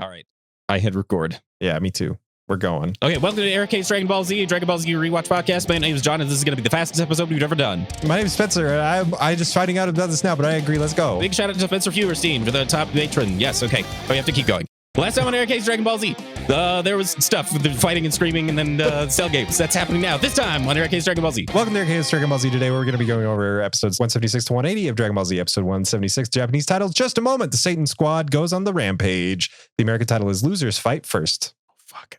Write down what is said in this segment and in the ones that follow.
All right. I hit record. Yeah, me too. We're going. Okay, welcome to Eric K's Dragon Ball Z Rewatch Podcast. My name is John, and this is going to be the fastest episode we've ever done. My name is Spencer, and I'm just finding out about this now, but I agree. Let's go. Big shout out to Spencer Feuerstein for the top patron. Yes, okay. We have to keep going. Last time on Eric K's Dragon Ball Z, there was stuff with the fighting and screaming and then cell games. That's happening now. This time on Eric K's Dragon Ball Z. Welcome to Eric K's Dragon Ball Z. Today we're going to be going over episodes 176 to 180 of Dragon Ball Z. Episode 176, Japanese title, Just a Moment. The Satan Squad goes on the rampage. The American title is Losers Fight First. Fuck.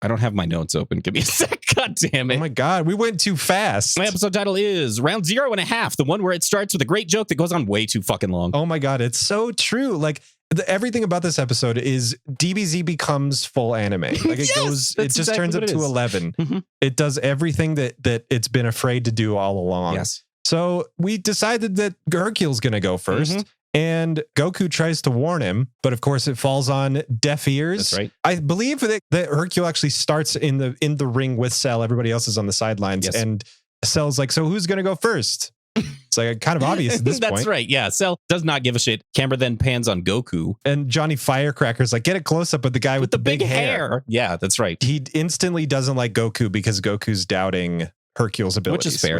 I don't have my notes open. Give me a sec. God damn it. Oh my God, we went too fast. My episode title is Round 0.5, the one where it starts with a great joke that goes on way too fucking long. Oh my God, it's so true. Like, everything about this episode is DBZ becomes full anime. Like it Yes, goes, it just exactly turns up what it to is. 11. Mhm. It does everything that it's been afraid to do all along. Yes. So we decided that Hercule's going to go first. Mhm. And Goku tries to warn him, but of course it falls on deaf ears. That's right. I believe that Hercule actually starts in the ring with Cell. Everybody else is on the sidelines. Yes. And Cell's like, so who's going to go first? It's like kind of obvious at this That's point. right. Yeah. Cell does not give a shit. Camera then pans on Goku. And Johnny Firecracker's like, get a close up with the guy with the big hair. Yeah, that's right. He instantly doesn't like Goku because Goku's doubting Hercule's abilities. Which is fair.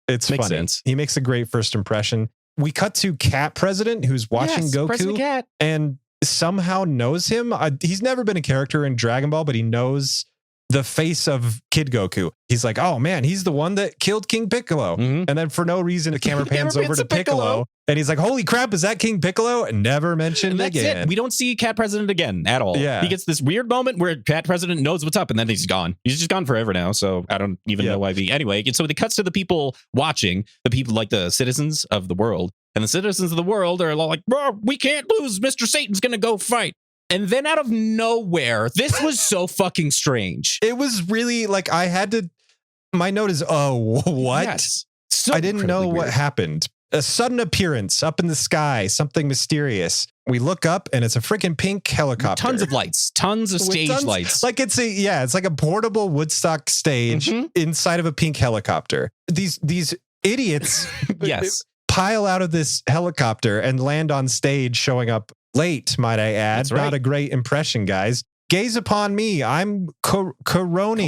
It's Makes funny. sense. He makes a great first impression. We cut to Cat President, who's watching Yes, Goku President Cat. and somehow knows him. He's never been a character in Dragon Ball, but he knows the face of Kid Goku. He's like, oh man, he's the one that killed King Piccolo. Mhm. And then for no reason, the camera pans over to Piccolo. And he's like, holy crap, is that King Piccolo? And never mentioned And that's again. it. We don't see Cat President again at all. Yeah. He gets this weird moment where Cat President knows what's up and then he's gone. He's just gone forever now. So I don't even know why. Anyway, so it cuts to the people watching, the people like the citizens of the world. And the citizens of the world are like, bro, we can't lose. Mr. Satan's going to go fight. And then out of nowhere, this was so fucking strange. It was really like my note is, oh, what? Yes. So I didn't know incredibly what weird. happened. A sudden appearance up in the sky, something mysterious. We look up and it's a freaking pink helicopter. Tons of lights, tons of With stage tons- lights. Like it's like a portable Woodstock stage Mhm. inside of a pink helicopter. These idiots Yes. pile out of this helicopter and land on stage, showing up late, might I add. That's right. Not a great impression, guys. Gaze upon me. I'm Coroni.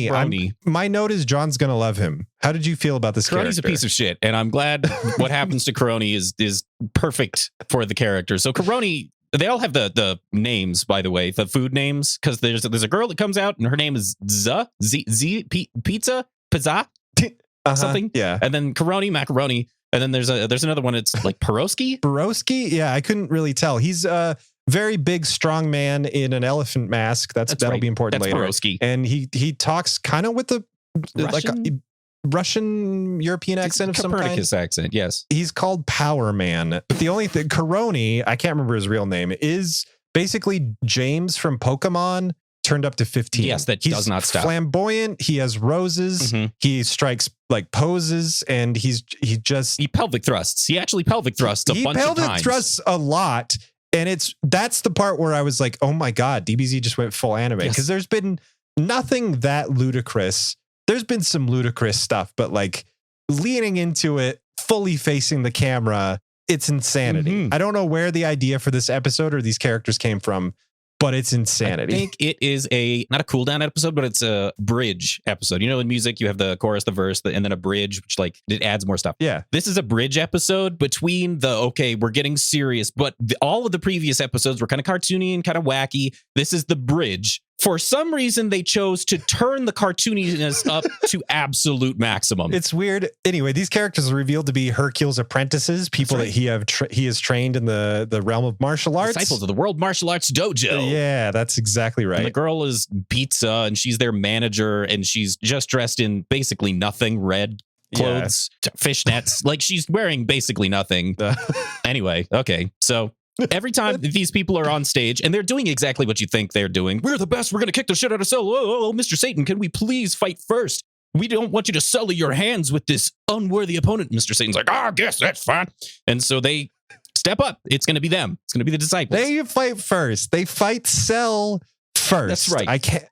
Coroni. My note is John's gonna love him. How did you feel about this Coroni's character? a piece of shit, and I'm glad what happens to Coroni is perfect for the character. So Coroni, they all have the names, by the way, the food names, because there's a girl that comes out and her name is Pizza, something. Yeah. And then Coroni, macaroni, and then there's another one. It's like Pierogi. Borowski? Yeah, I couldn't really tell. He's a very big, strong man in an elephant mask. That'll right. be important That's later. Pierogi. And he talks kind of with the Russian European accent of some kind. Copernicus accent. Yes. He's called Power Man. The only thing, Coroni, I can't remember his real name, is basically James from Pokemon turned up to 15. Yes, that He's does not stop. Flamboyant. He has roses. Mhm. He strikes like poses, and he pelvic thrusts. He actually pelvic thrusts a bunch of pelvic times. thrusts a lot. And that's the part where I was like, oh my God, DBZ just went full anime. Yes. Because there's been nothing that ludicrous. There's been some ludicrous stuff, but like leaning into it, fully facing the camera, it's insanity. Mhm. I don't know where the idea for this episode or these characters came from, but it's insanity. I think it is not a cooldown episode, but it's a bridge episode. You know, in music, you have the chorus, the verse, and then a bridge, which like it adds more stuff. Yeah. This is a bridge episode between we're getting serious, but all of the previous episodes were kind of cartoony and kind of wacky. This is the bridge. For some reason, they chose to turn the cartooniness up to absolute maximum. It's weird. Anyway, these characters are revealed to be Hercule's apprentices, people right. that he has trained in the realm of martial arts. Disciples of the World Martial Arts Dojo. Yeah, that's exactly right. And the girl is Pizza, and she's their manager, and she's just dressed in basically nothing, red clothes, fishnets. Like she's wearing basically nothing. Anyway, okay, so every time these people are on stage and they're doing exactly what you think they're doing, we're the best. We're going to kick the shit out of Cell. Oh, Mr. Satan, can we please fight first? We don't want you to sully your hands with this unworthy opponent. Mr. Satan's like, I guess that's fine. And so they step up. It's going to be them. It's going to be the disciples. They fight first. They fight Cell first. That's right. I can't.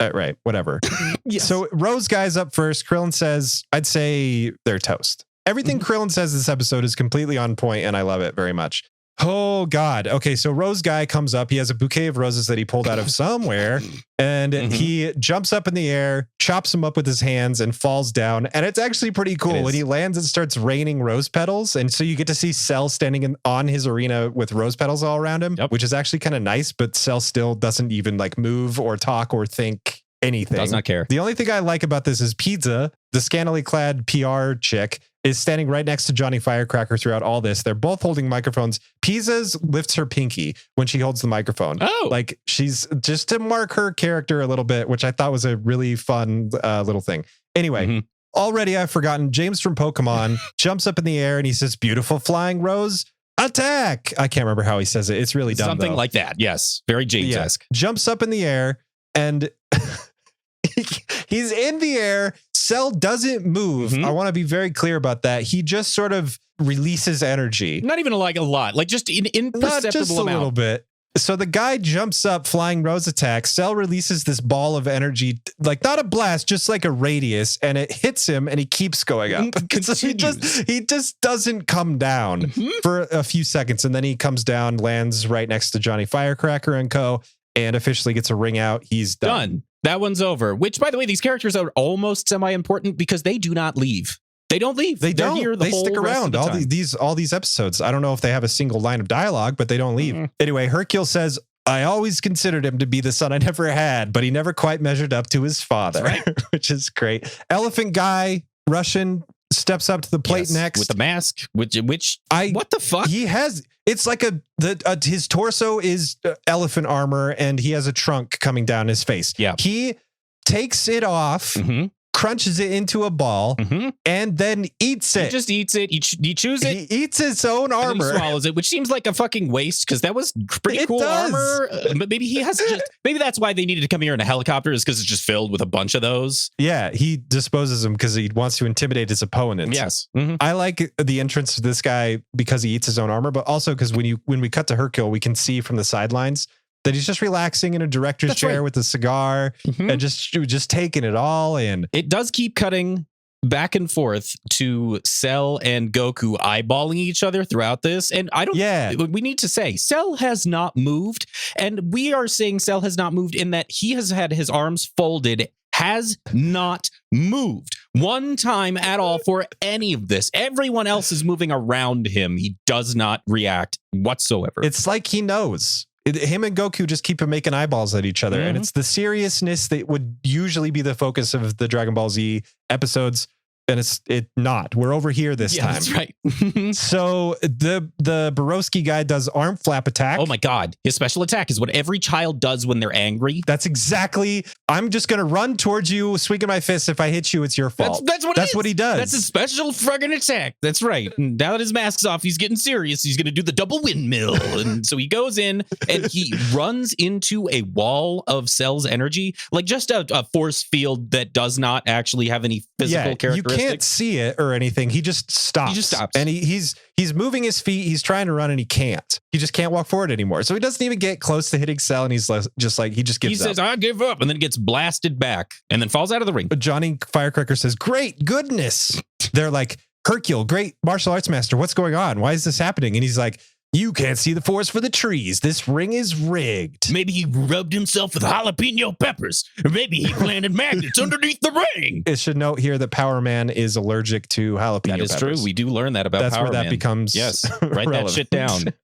Right. Whatever. Yes. So Rose guy's up first. Krillin says, I'd say they're toast. Everything Krillin says this episode is completely on point, and I love it very much. Oh, God. Okay, so Rose Guy comes up. He has a bouquet of roses that he pulled out of somewhere, and he jumps up in the air, chops them up with his hands, and falls down. And it's actually pretty cool. When he lands, it starts raining rose petals. And so you get to see Cell standing on his arena with rose petals all around him, which is actually kind of nice, but Cell still doesn't even like move or talk or think anything. Does not care. The only thing I like about this is Pizza, the scantily clad PR chick, is standing right next to Johnny Firecracker throughout all this. They're both holding microphones. Pizza's lifts her pinky when she holds the microphone. Oh. Like she's just to mark her character a little bit, which I thought was a really fun little thing. Anyway, already I've forgotten. James from Pokemon jumps up in the air and he says, "Beautiful flying rose, attack." I can't remember how he says it. It's really dumb. Something like that. Yes. Very James-esque. Jumps up in the air and he's in the air. Cell doesn't move. I want to be very clear about that. He just sort of releases energy. Not even like a lot, like just an imperceptible Not just a amount. little bit. So the guy jumps up, flying rose attack. Cell releases this ball of energy, like not a blast, just like a radius, and it hits him, and he keeps going up. So he just doesn't come down for a few seconds, and then he comes down, lands right next to Johnny Firecracker and co, and officially gets a ring out. He's done. That one's over. Which, by the way, these characters are almost semi-important because they do not leave. They don't leave. They're don't. Here they stick around all these episodes. I don't know if they have a single line of dialogue, but they don't leave. Anyway, Hercule says, "I always considered him to be the son I never had, but he never quite measured up to his father," which is great. Elephant guy, Russian, steps up to the plate next with the mask, what the fuck? He has. It's like his torso is elephant armor, and he has a trunk coming down his face. Yeah, he takes it off. Crunches it into a ball and then eats it. He just eats it. He chews it. He eats his own armor. He swallows it, which seems like a fucking waste because that was pretty cool armor. But maybe he has maybe that's why they needed to come here in a helicopter, is because it's just filled with a bunch of those. Yeah, he disposes them because he wants to intimidate his opponents. Yes. I like the entrance of this guy because he eats his own armor, but also because when we cut to Hercule, we can see from the sidelines that he's just relaxing in a director's chair with a cigar and just taking it all in. It does keep cutting back and forth to Cell and Goku eyeballing each other throughout this. And we need to say Cell has not moved. And we are saying Cell has not moved in that he has had his arms folded, has not moved one time at all for any of this. Everyone else is moving around him. He does not react whatsoever. It's like he knows. Him and Goku just keep making eyeballs at each other. And it's the seriousness that would usually be the focus of the Dragon Ball Z episodes. And it's not. We're over here this time. That's right. So the Borowski guy does arm flap attack. Oh my God. His special attack is what every child does when they're angry. That's exactly. I'm just going to run towards you, swinging my fist. If I hit you, it's your fault. That's what he does. That's a special friggin' attack. That's right. And now that his mask's off, he's getting serious. He's going to do the double windmill. And so he goes in and he runs into a wall of Cell's energy, like just a force field that does not actually have any physical characteristics. You can't see it or anything. He just stops. And he's moving his feet. He's trying to run and he can't. He just can't walk forward anymore. So he doesn't even get close to hitting Cell, and he's just like, he just gives up. He says, "I give up," and then gets blasted back and then falls out of the ring. But Johnny Firecracker says, "Great goodness." They're like, "Hercule, great martial arts master. What's going on? Why is this happening?" And he's like, "You can't see the forest for the trees. This ring is rigged." Maybe he rubbed himself with jalapeno peppers, or maybe he planted magnets underneath the ring. It should note here that Power Man is allergic to jalapeno peppers. That is true. We do learn that about That's Power Man. That's where that becomes write relevant. that shit down.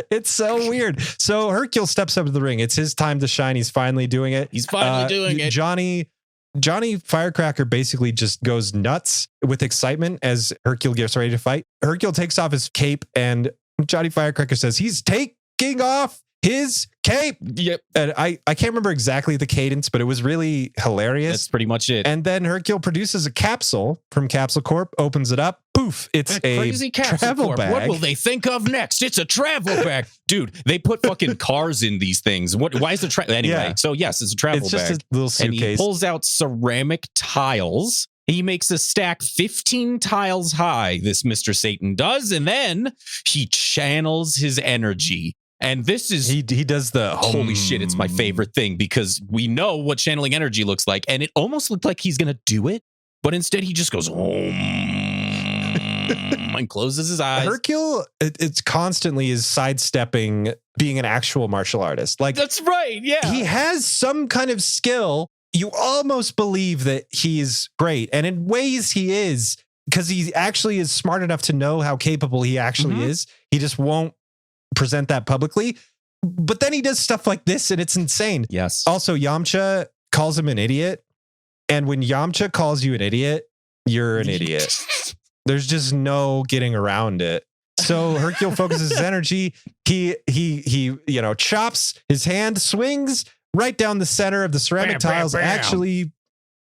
It's so weird. So Hercule steps up to the ring. It's his time to shine. He's finally doing it. He's finally doing it. Johnny Firecracker basically just goes nuts with excitement as Hercule gets ready to fight. Hercule takes off his cape and Johnny Firecracker says he's taking off his cape. Yep. And I can't remember exactly the cadence, but it was really hilarious. That's pretty much it. And then Hercule produces a capsule from Capsule Corp, opens it up. Poof. It's a crazy travel bag. What will they think of next? It's a travel bag. Dude, they put fucking cars in these things. Why is the anyway? Yeah. So yes, it's a travel bag. It's just a little suitcase. And he pulls out ceramic tiles. He makes a stack 15 tiles high, this Mr. Satan does, and then he channels his energy. And this is he does the holy shit, it's my favorite thing because we know what channeling energy looks like, and it almost looked like he's gonna do it, but instead he just goes and closes his eyes. Hercule, it's constantly is sidestepping being an actual martial artist. Like, that's right. Yeah. He has some kind of skill. You almost believe that he's great. And in ways he is, because he actually is smart enough to know how capable he actually is. He just won't present that publicly. But then he does stuff like this and it's insane. Yes. Also, Yamcha calls him an idiot. And when Yamcha calls you an idiot, you're an idiot. There's just no getting around it. So Hercule focuses his energy. He chops, his hand swings right down the center of the ceramic tiles. Bam. Actually,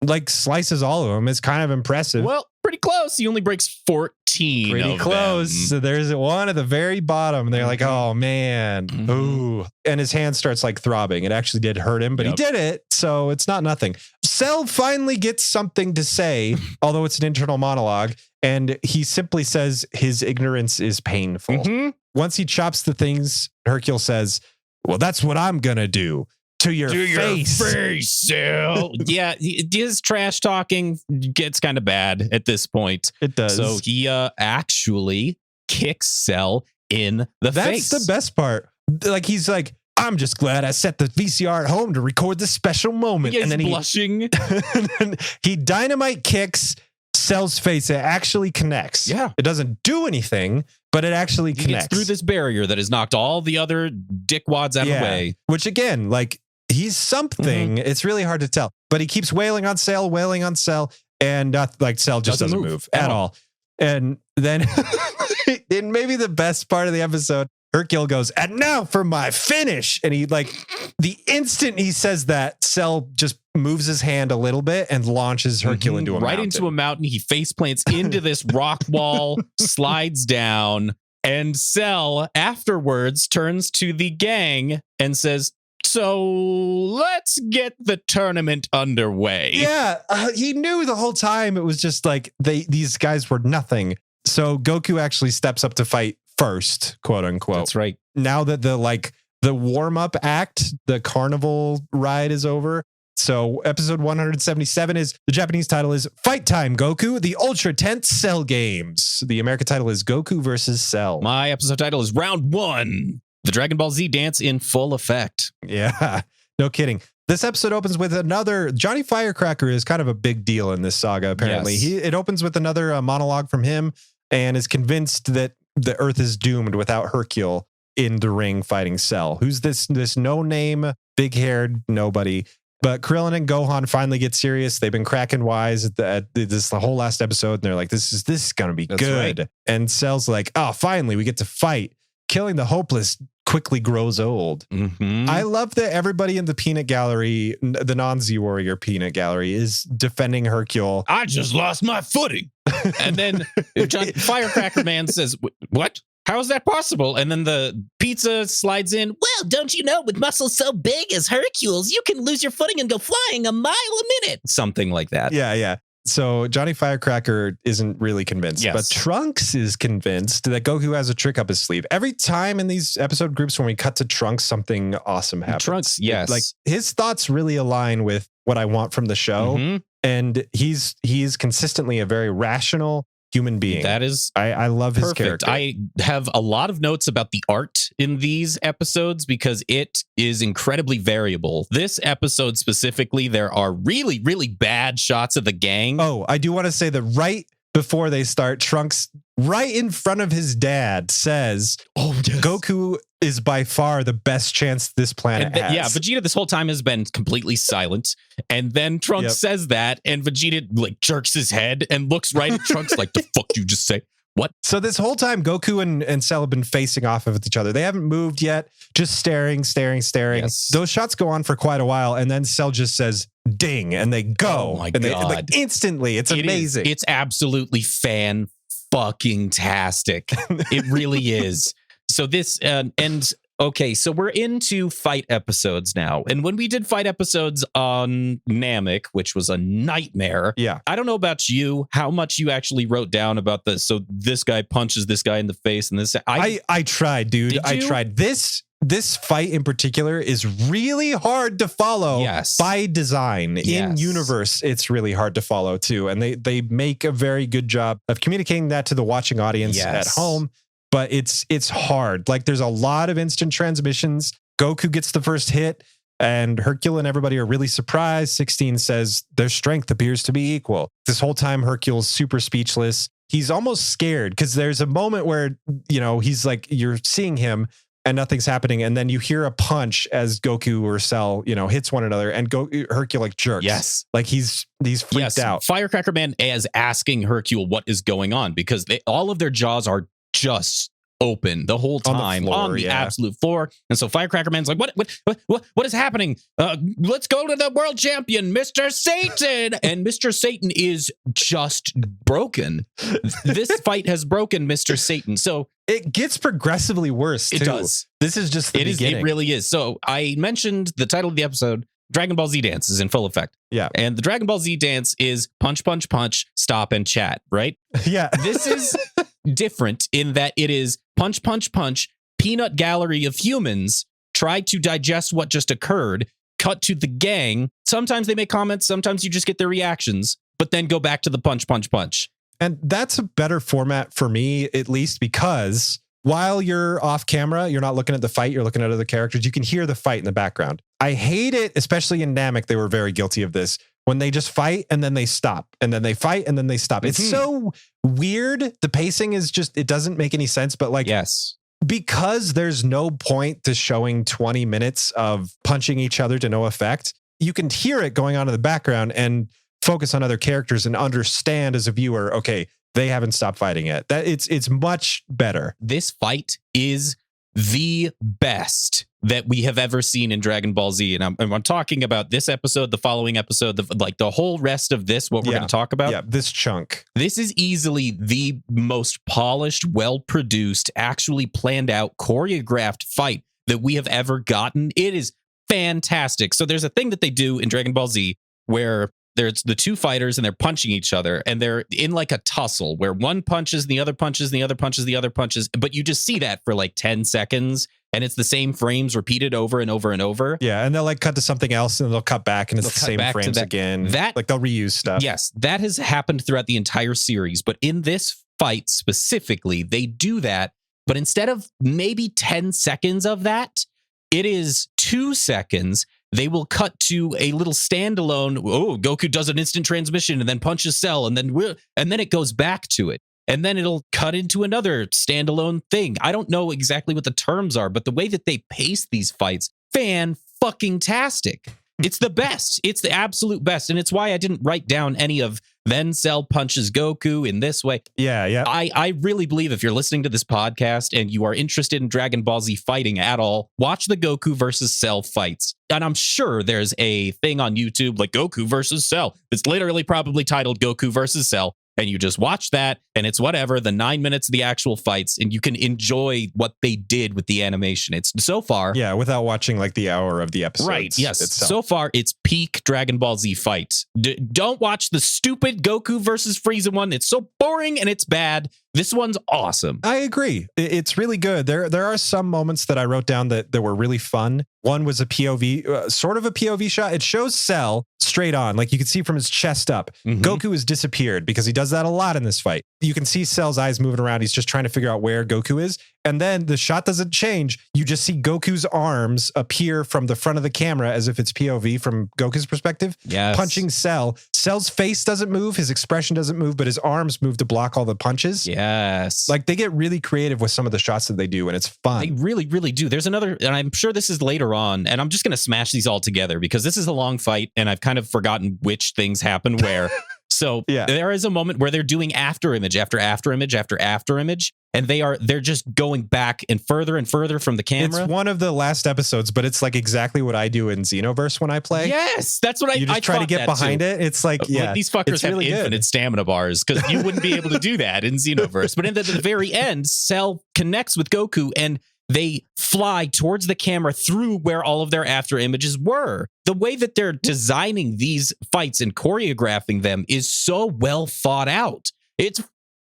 like slices all of them. It's kind of impressive. Well, pretty close. He only breaks 14. Pretty close. So there's one at the very bottom. They're like, oh man. Ooh. And his hand starts like throbbing. It actually did hurt him, but he did it. So it's not nothing. Cell finally gets something to say, although it's an internal monologue. And he simply says his ignorance is painful. Once he chops the things, Hercule says, well, that's what I'm going to do. To your face. Cell. Yeah, his trash talking gets kind of bad at this point. It does. So he actually kicks Cell in the face. That's the best part. Like, he's like, I'm just glad I set the VCR at home to record this special moment. He's and then blushing. And then he dynamite kicks Cell's face. It actually connects. Yeah. It doesn't do anything, but it actually He connects. gets through this barrier that has knocked all the other dickwads out of the way. Which again, like, he's something. It's really hard to tell. But he keeps wailing on Cell, and Cell just doesn't move at all. And then in maybe the best part of the episode, Hercule goes, and now for my finish. And he, like, the instant he says that, Cell just moves his hand a little bit and launches Hercule into a mountain. Right into a mountain. He face plants into this rock wall, slides down, and Cell afterwards turns to the gang and says, so let's get the tournament underway. Yeah, he knew the whole time it was just like these guys were nothing. So Goku actually steps up to fight first, quote unquote. That's right. Now that the warm-up act, the carnival ride is over. So episode 177 is, the Japanese title is Fight Time Goku, the Ultra Tense Cell Games. The American title is Goku versus Cell. My episode title is Round 1. The Dragon Ball Z dance in full effect. Yeah, no kidding. This episode opens with another, Johnny Firecracker is kind of a big deal in this saga, apparently. Yes. It opens with another monologue from him and is convinced that the Earth is doomed without Hercule in the ring fighting Cell. Who's this no-name, big-haired nobody. But Krillin and Gohan finally get serious. They've been cracking wise at the whole last episode, and they're like, this is going to be good. Right. And Cell's like, oh, finally, we get to fight. Killing the hopeless quickly grows old. I love that everybody in the peanut gallery, the non-Z Warrior peanut gallery, is defending Hercule. I just lost my footing. And then Firecracker Man says, what? How is that possible? And then the pizza slides in. Well, don't you know, with muscles so big as Hercule's, you can lose your footing and go flying a mile a minute. Something like that. Yeah. So Johnny Firecracker isn't really convinced, but Trunks is convinced that Goku has a trick up his sleeve. Every time in these episode groups when we cut to Trunks, something awesome happens. Trunks, yes. Like, his thoughts really align with what I want from the show. And he's consistently a very rational human being. That is, I love his character. I have a lot of notes about the art in these episodes because it is incredibly variable. This episode specifically, there are really, really bad shots of the gang. Oh, I do want to say that right before they start, Trunks, right in front of his dad, says, Goku is by far the best chance this planet has. Yeah, Vegeta this whole time has been completely silent. And then Trunks says that, and Vegeta like jerks his head and looks right at Trunks like, the fuck you just say? What? So this whole time, Goku and Cell have been facing off of each other. They haven't moved yet, just staring. Yes. Those shots go on for quite a while, and then Cell just says, ding, and they go. Oh my and God. Like, instantly. It's amazing. It's absolutely fan-fucking-tastic. It really is. So this, okay, so we're into fight episodes now. And when we did fight episodes on Namek, which was a nightmare. Yeah. I don't know about you, how much you actually wrote down about this. So this guy punches this guy in the face and this. I tried, dude. I tried. This this fight in particular is really hard to follow. Yes. By design. Yes. In universe, it's really hard to follow too. And they make a very good job of communicating that to the watching audience at home. But it's hard. Like there's a lot of instant transmissions. Goku gets the first hit, and Hercule and everybody are really surprised. 16 says their strength appears to be equal. This whole time, Hercule's super speechless. He's almost scared because there's a moment where, you know, he's like, you're seeing him and nothing's happening. And then you hear a punch as Goku or Cell, you know, hits one another, and Hercule like jerks. Yes. Like he's freaked out. Firecracker Man is asking Hercule what is going on because all of their jaws are just open the whole time on the absolute floor. And so Firecracker Man's like, what is happening? Let's go to the world champion, Mr. Satan. And Mr. Satan is just broken. This fight has broken Mr. Satan. So it gets progressively worse too. It does. This is just the beginning. It really is. So I mentioned the title of the episode, Dragon Ball Z Dance, is in full effect. Yeah. And the Dragon Ball Z Dance is punch, punch, punch, stop, and chat, right? Yeah. This is different in that it is punch, punch, punch, peanut gallery of humans try to digest what just occurred, cut to the gang. Sometimes they make comments, sometimes you just get their reactions, but then go back to the punch, punch, punch. And that's a better format for me, at least, because while you're off camera, you're not looking at the fight, you're looking at other characters. You can hear the fight in the background. I hate it, especially in Namek, they were very guilty of this, when they just fight and then they stop, and then they fight and then they stop. It's so weird. The pacing is just, it doesn't make any sense, but like, yes, because there's no point to showing 20 minutes of punching each other to no effect, you can hear it going on in the background and focus on other characters and understand as a viewer, okay, they haven't stopped fighting yet. That it's much better. This fight is the best that we have ever seen in Dragon Ball Z. And I'm talking about this episode, the following episode, the whole rest of this, what we're going to talk about. Yeah, this chunk. This is easily the most polished, well-produced, actually planned out, choreographed fight that we have ever gotten. It is fantastic. So there's a thing that they do in Dragon Ball Z where there's the two fighters and they're punching each other and they're in like a tussle where one punches and the other punches and the other punches, the other punches. But you just see that for like 10 seconds and it's the same frames repeated over and over and over. Yeah. And they'll like cut to something else and they'll cut back and it's the same frames again. Like they'll reuse stuff. Yes. That has happened throughout the entire series. But in this fight specifically, they do that. But instead of maybe 10 seconds of that, it is 2 seconds. They will cut to a little standalone. Oh, Goku does an instant transmission and then punches Cell, and then it goes back to it, and then it'll cut into another standalone thing. I don't know exactly what the terms are, but the way that they pace these fights, fan-fucking-tastic. It's the best. It's the absolute best, and it's why I didn't write down any of then Cell punches Goku in this way. Yeah. I really believe if you're listening to this podcast and you are interested in Dragon Ball Z fighting at all, watch the Goku versus Cell fights. And I'm sure there's a thing on YouTube like Goku versus Cell. It's literally probably titled Goku versus Cell. And you just watch that and it's whatever, the 9 minutes of the actual fights, and you can enjoy what they did with the animation. It's so far. Yeah, without watching like the hour of the episode. Right, yes. Itself. So far, it's peak Dragon Ball Z fight. Don't watch the stupid Goku versus Frieza one. It's so boring and it's bad. This one's awesome. I agree. It's really good. There are some moments that I wrote down that were really fun. One was a POV, sort of a POV shot. It shows Cell straight on, like you can see from his chest up. Goku has disappeared because he does that a lot in this fight. You can see Cell's eyes moving around. He's just trying to figure out where Goku is. And then the shot doesn't change. You just see Goku's arms appear from the front of the camera as if it's POV from Goku's perspective. Yes. Punching Cell. Cell's face doesn't move. His expression doesn't move, but his arms move to block all the punches. Yes. Like they get really creative with some of the shots that they do, and it's fun. They really, really do. There's another, and I'm sure this is later on, and I'm just going to smash these all together because this is a long fight, and I've kind of forgotten which things happen where. So there is a moment where they're doing after image after after image after after image, and they're just going back and further from the camera. It's one of the last episodes, but it's like exactly what I do in Xenoverse when I play. Yes, that's what you just try to get behind it. It's like, these fuckers have really infinite stamina bars because you wouldn't be able to do that in Xenoverse. But in the very end, Cell connects with Goku and they fly towards the camera through where all of their after images were. The way that they're designing these fights and choreographing them is so well thought out. It's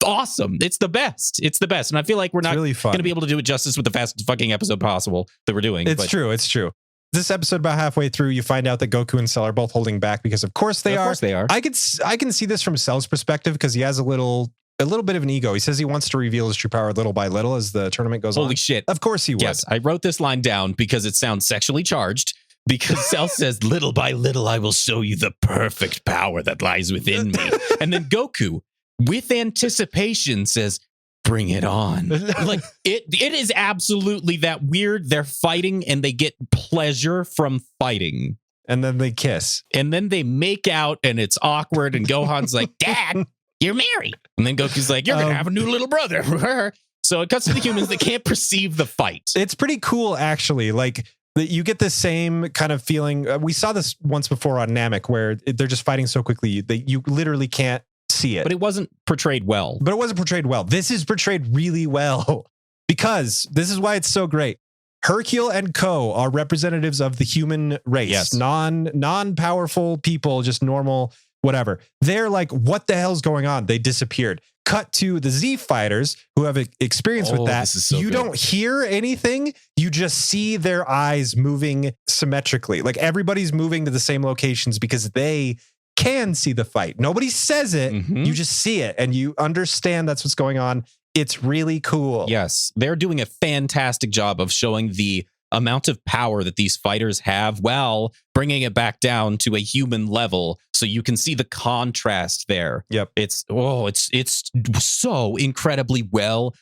awesome. It's the best. It's the best. And I feel like we're not really going to be able to do it justice with the fastest fucking episode possible that we're doing. It's true. It's true. This episode, about halfway through, you find out that Goku and Cell are both holding back because, of course, they are. Of course they are. I can see this from Cell's perspective because he has a little bit of an ego. He says he wants to reveal his true power little by little as the tournament goes on. Holy shit. Of course he would. Yes, I wrote this line down because it sounds sexually charged. Because Cell says, little by little, I will show you the perfect power that lies within me. And then Goku, with anticipation, says, bring it on. Like it is absolutely that weird. They're fighting and they get pleasure from fighting. And then they kiss. And then they make out and it's awkward. And Gohan's like, Dad, you're married. And then Goku's like, you're going to have a new little brother. So it cuts to the humans that can't perceive the fight. It's pretty cool, actually. Like, you get the same kind of feeling. We saw this once before on Namek, where they're just fighting so quickly that you literally can't see it. But it wasn't portrayed well. This is portrayed really well because this is why it's so great. Hercule and Co are representatives of the human race. Yes. Non-powerful people, just normal, whatever. They're like, what the hell's going on? They disappeared. Cut to the Z fighters who have experience with that. You don't hear anything. You just see their eyes moving symmetrically. Like everybody's moving to the same locations because they can see the fight. Nobody says it. Mm-hmm. You just see it and you understand that's what's going on. It's really cool. Yes, they're doing a fantastic job of showing the amount of power that these fighters have while bringing it back down to a human level so you can see the contrast there. Yep. It's so incredibly well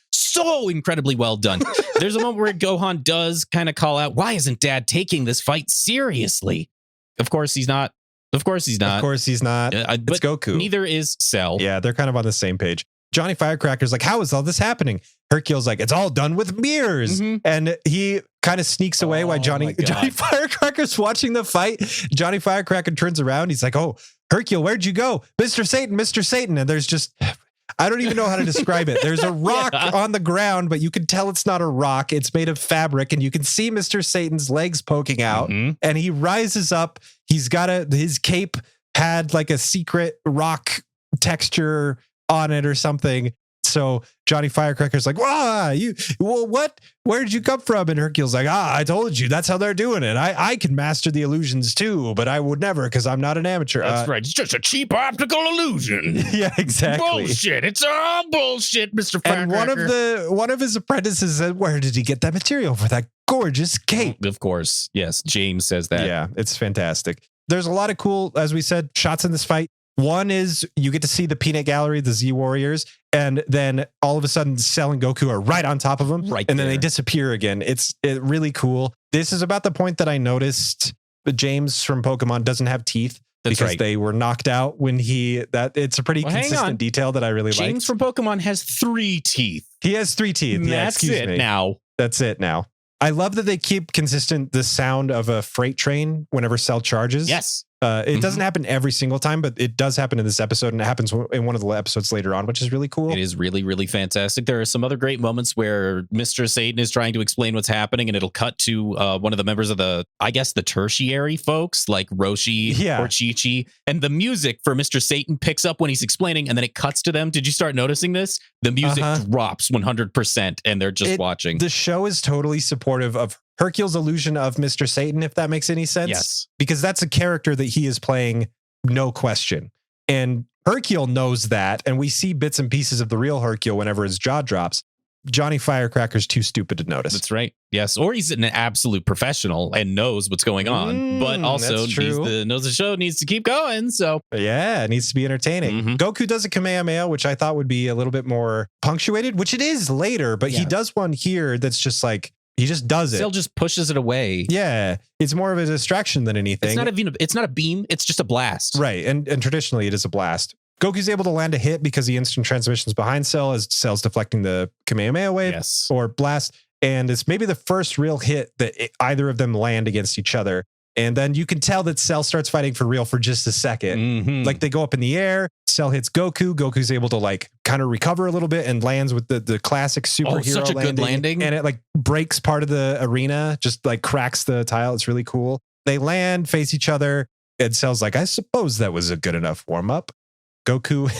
done. There's a moment where Gohan does kind of call out, why isn't Dad taking this fight seriously? Of course he's not. It's Goku. Neither is Cell. Yeah, they're kind of on the same page. Johnny Firecracker's like, how is all this happening? Hercule's like, it's all done with mirrors. Mm-hmm. And he kind of sneaks away while Johnny Firecracker's watching the fight. Johnny Firecracker turns around. He's like, oh, Hercule, where'd you go? Mr. Satan. And there's just, I don't even know how to describe it. There's a rock on the ground, but you can tell it's not a rock. It's made of fabric. And you can see Mr. Satan's legs poking out. Mm-hmm. And he rises up. He's got his cape had like a secret rock texture on it or something. So Johnny Firecracker's like, what? Where did you come from? And Hercule's like, I told you, that's how they're doing it. I can master the illusions too, but I would never because I'm not an amateur. That's right. It's just a cheap optical illusion. Yeah, exactly. Bullshit. It's all bullshit, Mr. Firecracker. And one of his apprentices said, where did he get that material for that gorgeous cape? Of course. Yes. James says that. Yeah, it's fantastic. There's a lot of cool, as we said, shots in this fight. One is you get to see the peanut gallery, the Z Warriors, and then all of a sudden Cell and Goku are right on top of them, and then they disappear again. It's really cool. This is about the point that I noticed James from Pokemon doesn't have teeth. Because they were knocked out when it's a pretty consistent detail that I really like. James from Pokemon has 3 teeth. He has 3 teeth. Yeah, That's it now. That's it now. I love that they keep consistent the sound of a freight train whenever Cell charges. Yes. It doesn't happen every single time, but it does happen in this episode, and it happens in one of the episodes later on, which is really cool. It is really, really fantastic. There are some other great moments where Mr. Satan is trying to explain what's happening, and it'll cut to one of the members of the tertiary folks, like Roshi or Chi-Chi, and the music for Mr. Satan picks up when he's explaining, and then it cuts to them. Did you start noticing this? The music drops 100%, and they're just watching. The show is totally supportive of Hercule's illusion of Mr. Satan, if that makes any sense. Yes. Because that's a character that he is playing, no question. And Hercule knows that, and we see bits and pieces of the real Hercule whenever his jaw drops. Johnny Firecracker's too stupid to notice. That's right. Yes. Or he's an absolute professional and knows what's going on, but also knows the show needs to keep going. So yeah, it needs to be entertaining. Mm-hmm. Goku does a Kamehameha, which I thought would be a little bit more punctuated, which it is later, but he does one here that's just like, he just does it. Still just pushes it away. Yeah. It's more of a distraction than anything. It's not a beam. It's just a blast. Right. And traditionally it is a blast. Goku's able to land a hit because the instant transmission's behind Cell as Cell's deflecting the Kamehameha wave or blast. And it's maybe the first real hit that either of them land against each other. And then you can tell that Cell starts fighting for real for just a second. Mm-hmm. Like they go up in the air, Cell hits Goku. Goku's able to like kind of recover a little bit and lands with the classic superhero such a good landing. And it like breaks part of the arena, just like cracks the tile. It's really cool. They land, face each other. And Cell's like, I suppose that was a good enough warm up. Goku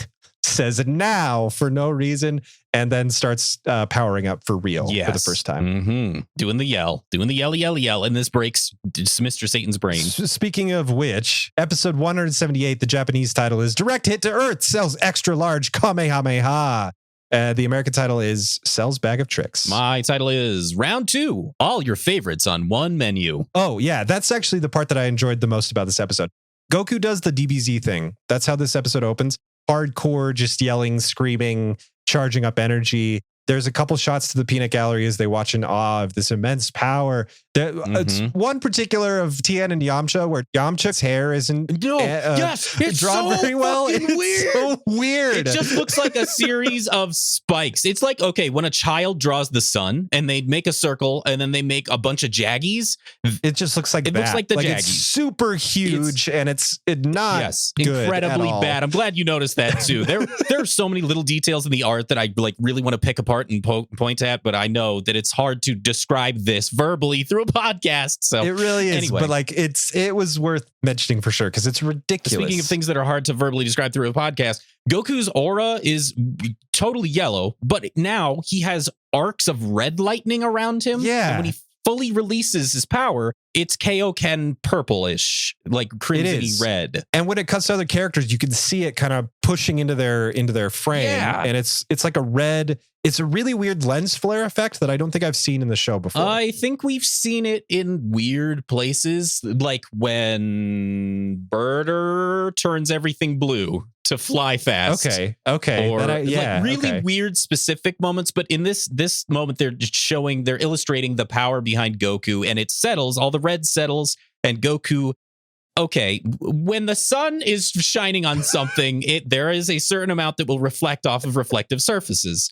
says now for no reason, and then starts powering up for real for the first time. Doing the yell, and this breaks Mr. Satan's brain. Speaking of which, episode 178, the Japanese title is Direct Hit to Earth, Cell's Extra Large Kamehameha. The American title is Cell's Bag of Tricks. My title is Round 2, all your favorites on one menu. Oh, yeah. That's actually the part that I enjoyed the most about this episode. Goku does the DBZ thing. That's how this episode opens. Hardcore, just yelling, screaming, charging up energy. There's a couple shots to the peanut gallery as they watch in awe of this immense power. It's one particular of Tien and Yamcha where Yamcha's hair isn't it's drawn so very well. It's weird. So weird. It just looks like a series of spikes. It's like, okay, when a child draws the sun and they make a circle and then they make a bunch of jaggies. It just looks like it looks like the jaggies. It's super huge and it's not incredibly bad. I'm glad you noticed that too. There are so many little details in the art that I really want to pick apart and point at, but I know that it's hard to describe this verbally through a podcast. So it really is. Anyway. But it was worth mentioning for sure because it's ridiculous. Speaking of things that are hard to verbally describe through a podcast, Goku's aura is totally yellow, but now he has arcs of red lightning around him. Yeah. And when he fully releases his power, it's Kaioken purplish, like crimsony red. And when it cuts to other characters, you can see it kind of pushing into their frame. Yeah. And it's like a red. It's a really weird lens flare effect that I don't think I've seen in the show before. I think we've seen it in weird places, like when Birder turns everything blue to fly fast. Okay. Or really weird specific moments. But in this moment, they're just they're illustrating the power behind Goku, and it settles, all the red settles, and Goku. Okay, when the sun is shining on something, there is a certain amount that will reflect off of reflective surfaces.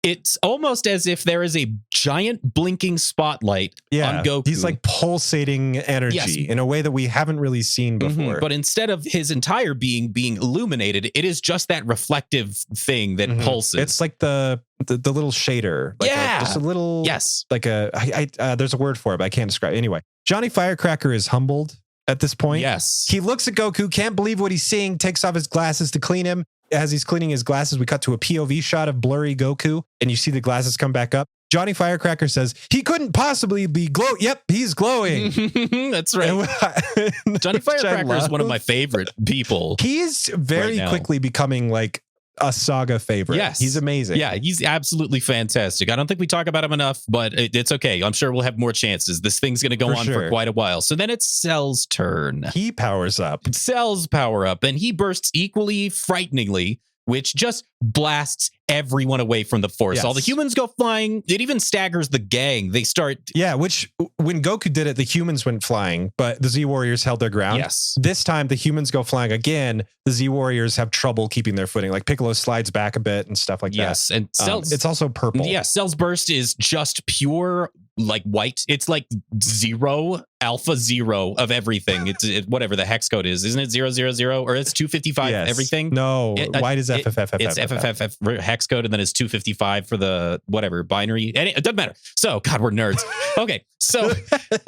It's almost as if there is a giant blinking spotlight on Goku. He's like pulsating energy in a way that we haven't really seen before. But instead of his entire being illuminated, it is just that reflective thing that pulses. It's like the little shader. Like just a little. Yes. Like there's a word for it, but I can't describe it. Anyway, Johnny Firecracker is humbled at this point. Yes. He looks at Goku, can't believe what he's seeing, takes off his glasses to clean him. As he's cleaning his glasses, we cut to a POV shot of blurry Goku, and you see the glasses come back up. Johnny Firecracker says, he couldn't possibly be Yep, he's glowing. That's right. Johnny Firecracker is one of my favorite people. He's very quickly becoming like a saga favorite. Yes. He's amazing. Yeah, he's absolutely fantastic. I don't think we talk about him enough, but it's okay. I'm sure we'll have more chances. This thing's going to go on for quite a while. So then it's Cell's turn. He powers up. Cell's power up, and he bursts equally frighteningly, which just blasts everyone away from the force. Yes. All the humans go flying. It even staggers the gang. They start... Yeah, which when Goku did it, the humans went flying, but the Z Warriors held their ground. Yes. This time, the humans go flying again. The Z Warriors have trouble keeping their footing. Like Piccolo slides back a bit and stuff like that. Yes, and Cell's... it's also purple. Yeah, Cell's burst is just pure... like white. It's like alpha zero of everything. It's whatever the hex code is, isn't it? 000 or it's 255 everything? No, white is FFFF. It's FFFF hex code, and then it's 255 for the whatever binary. And it doesn't matter. So God, we're nerds. Okay, so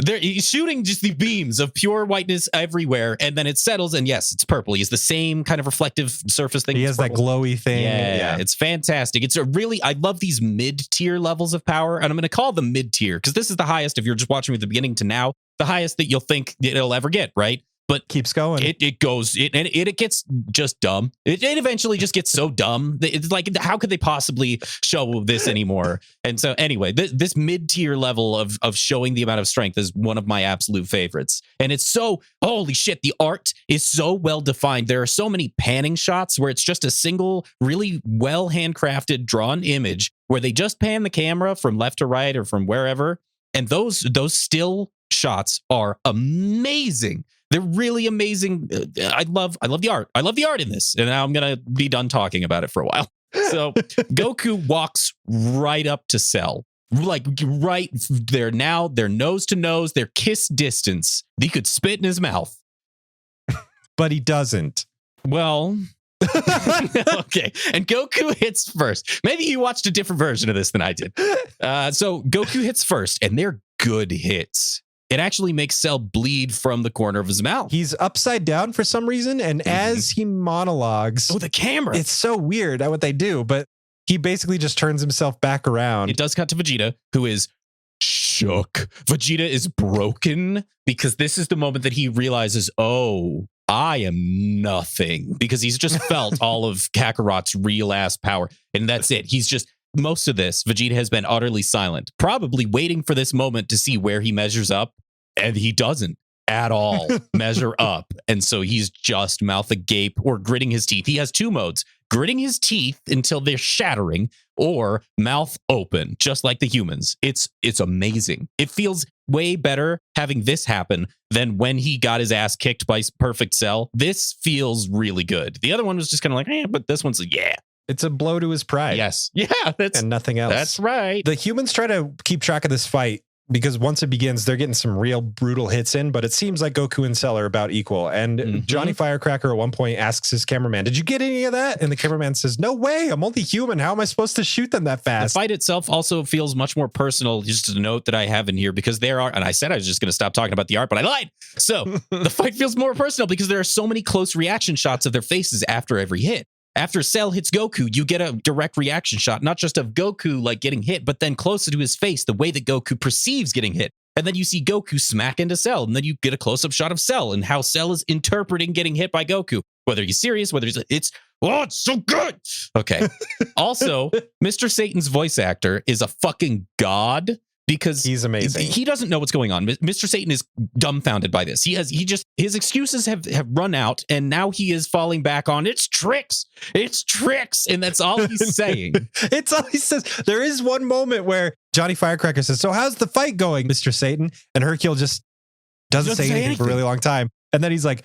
he's shooting just the beams of pure whiteness everywhere, and then it settles, and yes, it's purple. He has the same kind of reflective surface thing. He has that glowy thing. Yeah, it's fantastic. It's I love these mid-tier levels of power, and I'm going to call them mid-tier because this is the highest, if you're just watching from the beginning to now, the highest that you'll think it'll ever get, right? But keeps going. It goes, and it gets just dumb. It eventually just gets so dumb. It's like, how could they possibly show this anymore? And so anyway, this mid-tier level of showing the amount of strength is one of my absolute favorites. And it's so, holy shit, the art is so well defined. There are so many panning shots where it's just a single, really well handcrafted, drawn image where they just pan the camera from left to right or from wherever. And those still shots are amazing. They're really amazing. I love the art. I love the art in this. And now I'm going to be done talking about it for a while. So Goku walks right up to Cell, like right there now. They're nose to nose. They're kiss distance. He could spit in his mouth. But he doesn't. Well... okay, and Goku hits first. Maybe you watched a different version of this than I did. So Goku hits first, and they're good hits. it actually makes Cell bleed from the corner of his mouth. He's upside down for some reason. And as he monologues, the camera. It's so weird at what they do, but he basically just turns himself back around. It does cut to Vegeta, who is shook. Vegeta is broken because this is the moment that he realizes, oh, I am nothing, because he's just felt all of Kakarot's real ass power. And that's it. He's just, most of this, Vegeta has been utterly silent, probably waiting for this moment to see where he measures up. And he doesn't at all measure up. And so he's just mouth agape or gritting his teeth. He has two modes: gritting his teeth until they're shattering, or mouth open, just like the humans. It's amazing. It feels way better having this happen than when he got his ass kicked by Perfect Cell. This feels really good. The other one was just kind of like, but this one's like, yeah. It's a blow to his pride. Yes. Yeah. And nothing else. That's right. The humans try to keep track of this fight, because once it begins, they're getting some real brutal hits in, but it seems like Goku and Cell are about equal. And Johnny Firecracker at one point asks his cameraman, did you get any of that? And the cameraman says, no way, I'm only human. How am I supposed to shoot them that fast? The fight itself also feels much more personal. Just a note that I have in here, because there are, and I said I was just going to stop talking about the art, but I lied. So the fight feels more personal because there are so many close reaction shots of their faces after every hit. After Cell hits Goku, you get a direct reaction shot, not just of Goku like getting hit, but then closer to his face, the way that Goku perceives getting hit. And then you see Goku smack into Cell, and then you get a close-up shot of Cell and how Cell is interpreting getting hit by Goku. Whether he's serious, whether it's so good. Okay. Also, Mr. Satan's voice actor is a fucking god, because he's amazing. He doesn't know what's going on. Mr. Satan is dumbfounded by this. His excuses have run out, and now he is falling back on it's tricks, and that's all he's saying. It's all he says. There is one moment where Johnny Firecracker says, so how's the fight going, Mr. Satan? And Hercule just doesn't say anything for a really long time. And then he's like,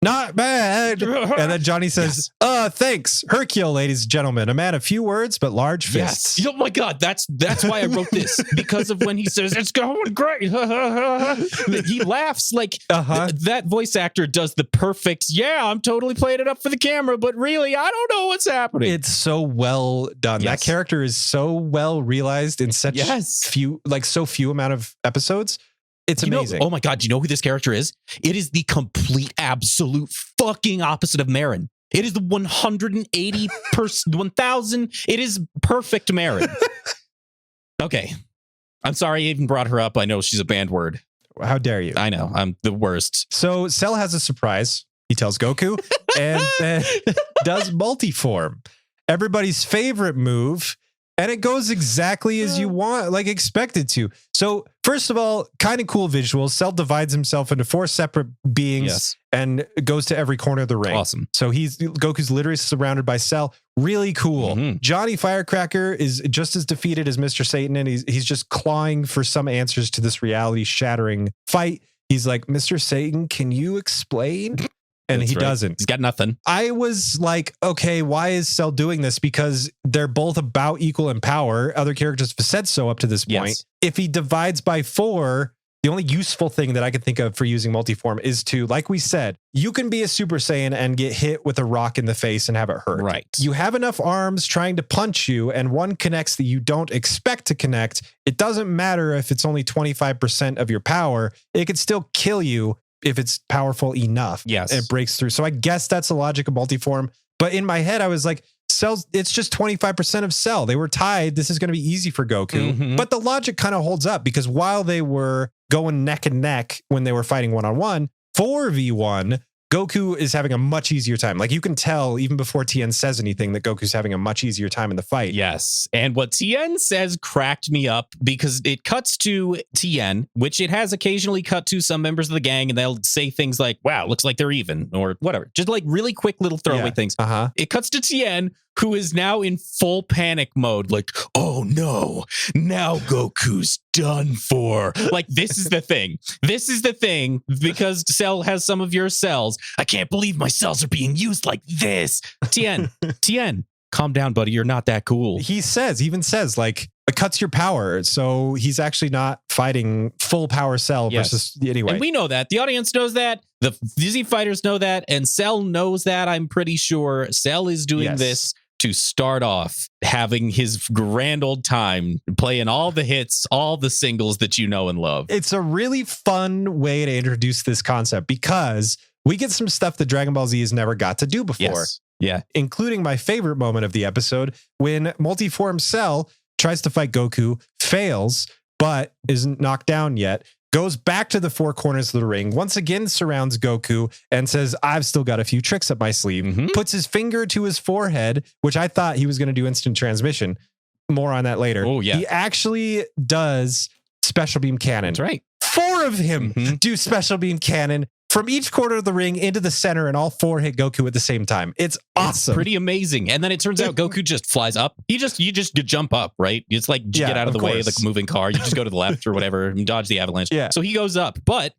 not bad. And then Johnny says, thanks, Hercule, ladies and gentlemen. A man of few words, but large fists. Yes. Oh my God, that's why I wrote this. Because of when he says, it's going great. He laughs like that voice actor does the perfect, I'm totally playing it up for the camera, but really, I don't know what's happening. It's so well done. Yes. That character is so well realized in such few amount of episodes. It's amazing. Oh my God. Do you know who this character is? It is the complete, absolute fucking opposite of Marin. It is the 1,000. It is perfect Marin. Okay. I'm sorry I even brought her up. I know she's a banned word. How dare you? I know. I'm the worst. So Cell has a surprise. He tells Goku and then does multiform. Everybody's favorite move. And it goes exactly as you want, like expected to. So first of all, kind of cool visuals. Cell divides himself into 4 separate beings and goes to every corner of the ring. Awesome. So Goku's literally surrounded by Cell. Really cool. Johnny Firecracker is just as defeated as Mr. Satan, and he's just clawing for some answers to this reality-shattering fight. He's like, Mr. Satan, can you explain? And he doesn't. He's got nothing. I was like, okay, why is Cell doing this? Because they're both about equal in power. Other characters have said so up to this point. Yes. If he divides by 4, the only useful thing that I could think of for using multiform is to, like we said, you can be a Super Saiyan and get hit with a rock in the face and have it hurt. Right. You have enough arms trying to punch you, and one connects that you don't expect to connect. It doesn't matter if it's only 25% of your power. It could still kill you if it's powerful enough. Yes. And it breaks through. So I guess that's the logic of multiform. But in my head, I was like, Cell's, it's just 25% of Cell. They were tied. This is going to be easy for Goku. But the logic kind of holds up, because while they were going neck and neck when they were fighting 1-on-1, 4v1, Goku is having a much easier time. Like, you can tell even before Tien says anything that Goku's having a much easier time in the fight. Yes. And what Tien says cracked me up, because it cuts to Tien, which it has occasionally cut to some members of the gang, and they'll say things like, wow, looks like they're even, or whatever. Just like really quick little throwaway things. It cuts to Tien, who is now in full panic mode. Like, oh no, now Goku's done for. Like, this is the thing. This is the thing, because Cell has some of your cells. I can't believe my cells are being used like this. Tien, calm down, buddy. You're not that cool. He even says, like, it cuts your power. So he's actually not fighting full power Cell versus anyway. And we know that. The audience knows that. The Disney fighters know that. And Cell knows that. I'm pretty sure Cell is doing this to start off having his grand old time playing all the hits, all the singles that you know and love. It's a really fun way to introduce this concept because we get some stuff that Dragon Ball Z has never got to do before. Yes. Yeah. Including my favorite moment of the episode when Multiform Cell tries to fight Goku, fails, but isn't knocked down yet, goes back to the four corners of the ring, once again surrounds Goku and says, I've still got a few tricks up my sleeve, puts his finger to his forehead, which I thought he was going to do instant transmission. More on that later. Oh, yeah. He actually does Special Beam Cannon. That's right. 4 of him do Special Beam Cannon from each corner of the ring into the center, and all 4 hit Goku at the same time. It's awesome. It's pretty amazing. And then it turns out Goku just flies up. You jump up, right? It's like get out of the way of the moving car. You just go to the left or whatever and dodge the avalanche. Yeah. So he goes up, but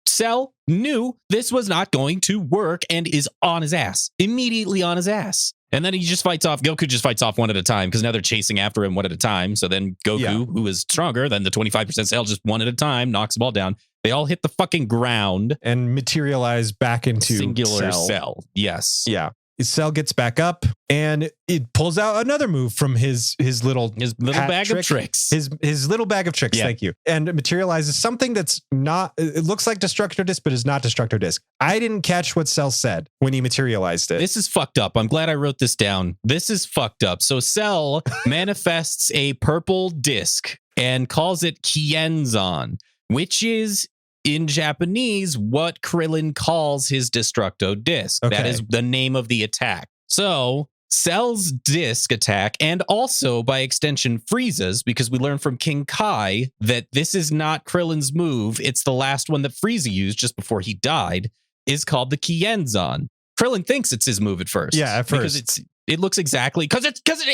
Cell knew this was not going to work and is on his ass, immediately on his ass. And then Goku just fights off one at a time because now they're chasing after him one at a time. So then Goku, who is stronger than the 25% Cell, just one at a time, knocks the ball down. They all hit the fucking ground. And materialize back into singular Cell. Yes. Yeah. Cell gets back up and it pulls out another move from his little bag of tricks. His little bag of tricks, thank you. And materializes something that's not, it looks like Destructo Disc, but is not Destructo Disc. I didn't catch what Cell said when he materialized it. This is fucked up. I'm glad I wrote this down. This is fucked up. So Cell manifests a purple disc and calls it Kienzan, which is in Japanese what Krillin calls his Destructo Disc. Okay. That is the name of the attack. So Cell's disc attack, and also by extension Frieza's, because we learned from King Kai that this is not Krillin's move. It's the last one that Frieza used just before he died, is called the Kienzan. Krillin thinks it's his move at first. Yeah, at first. Because it looks exactly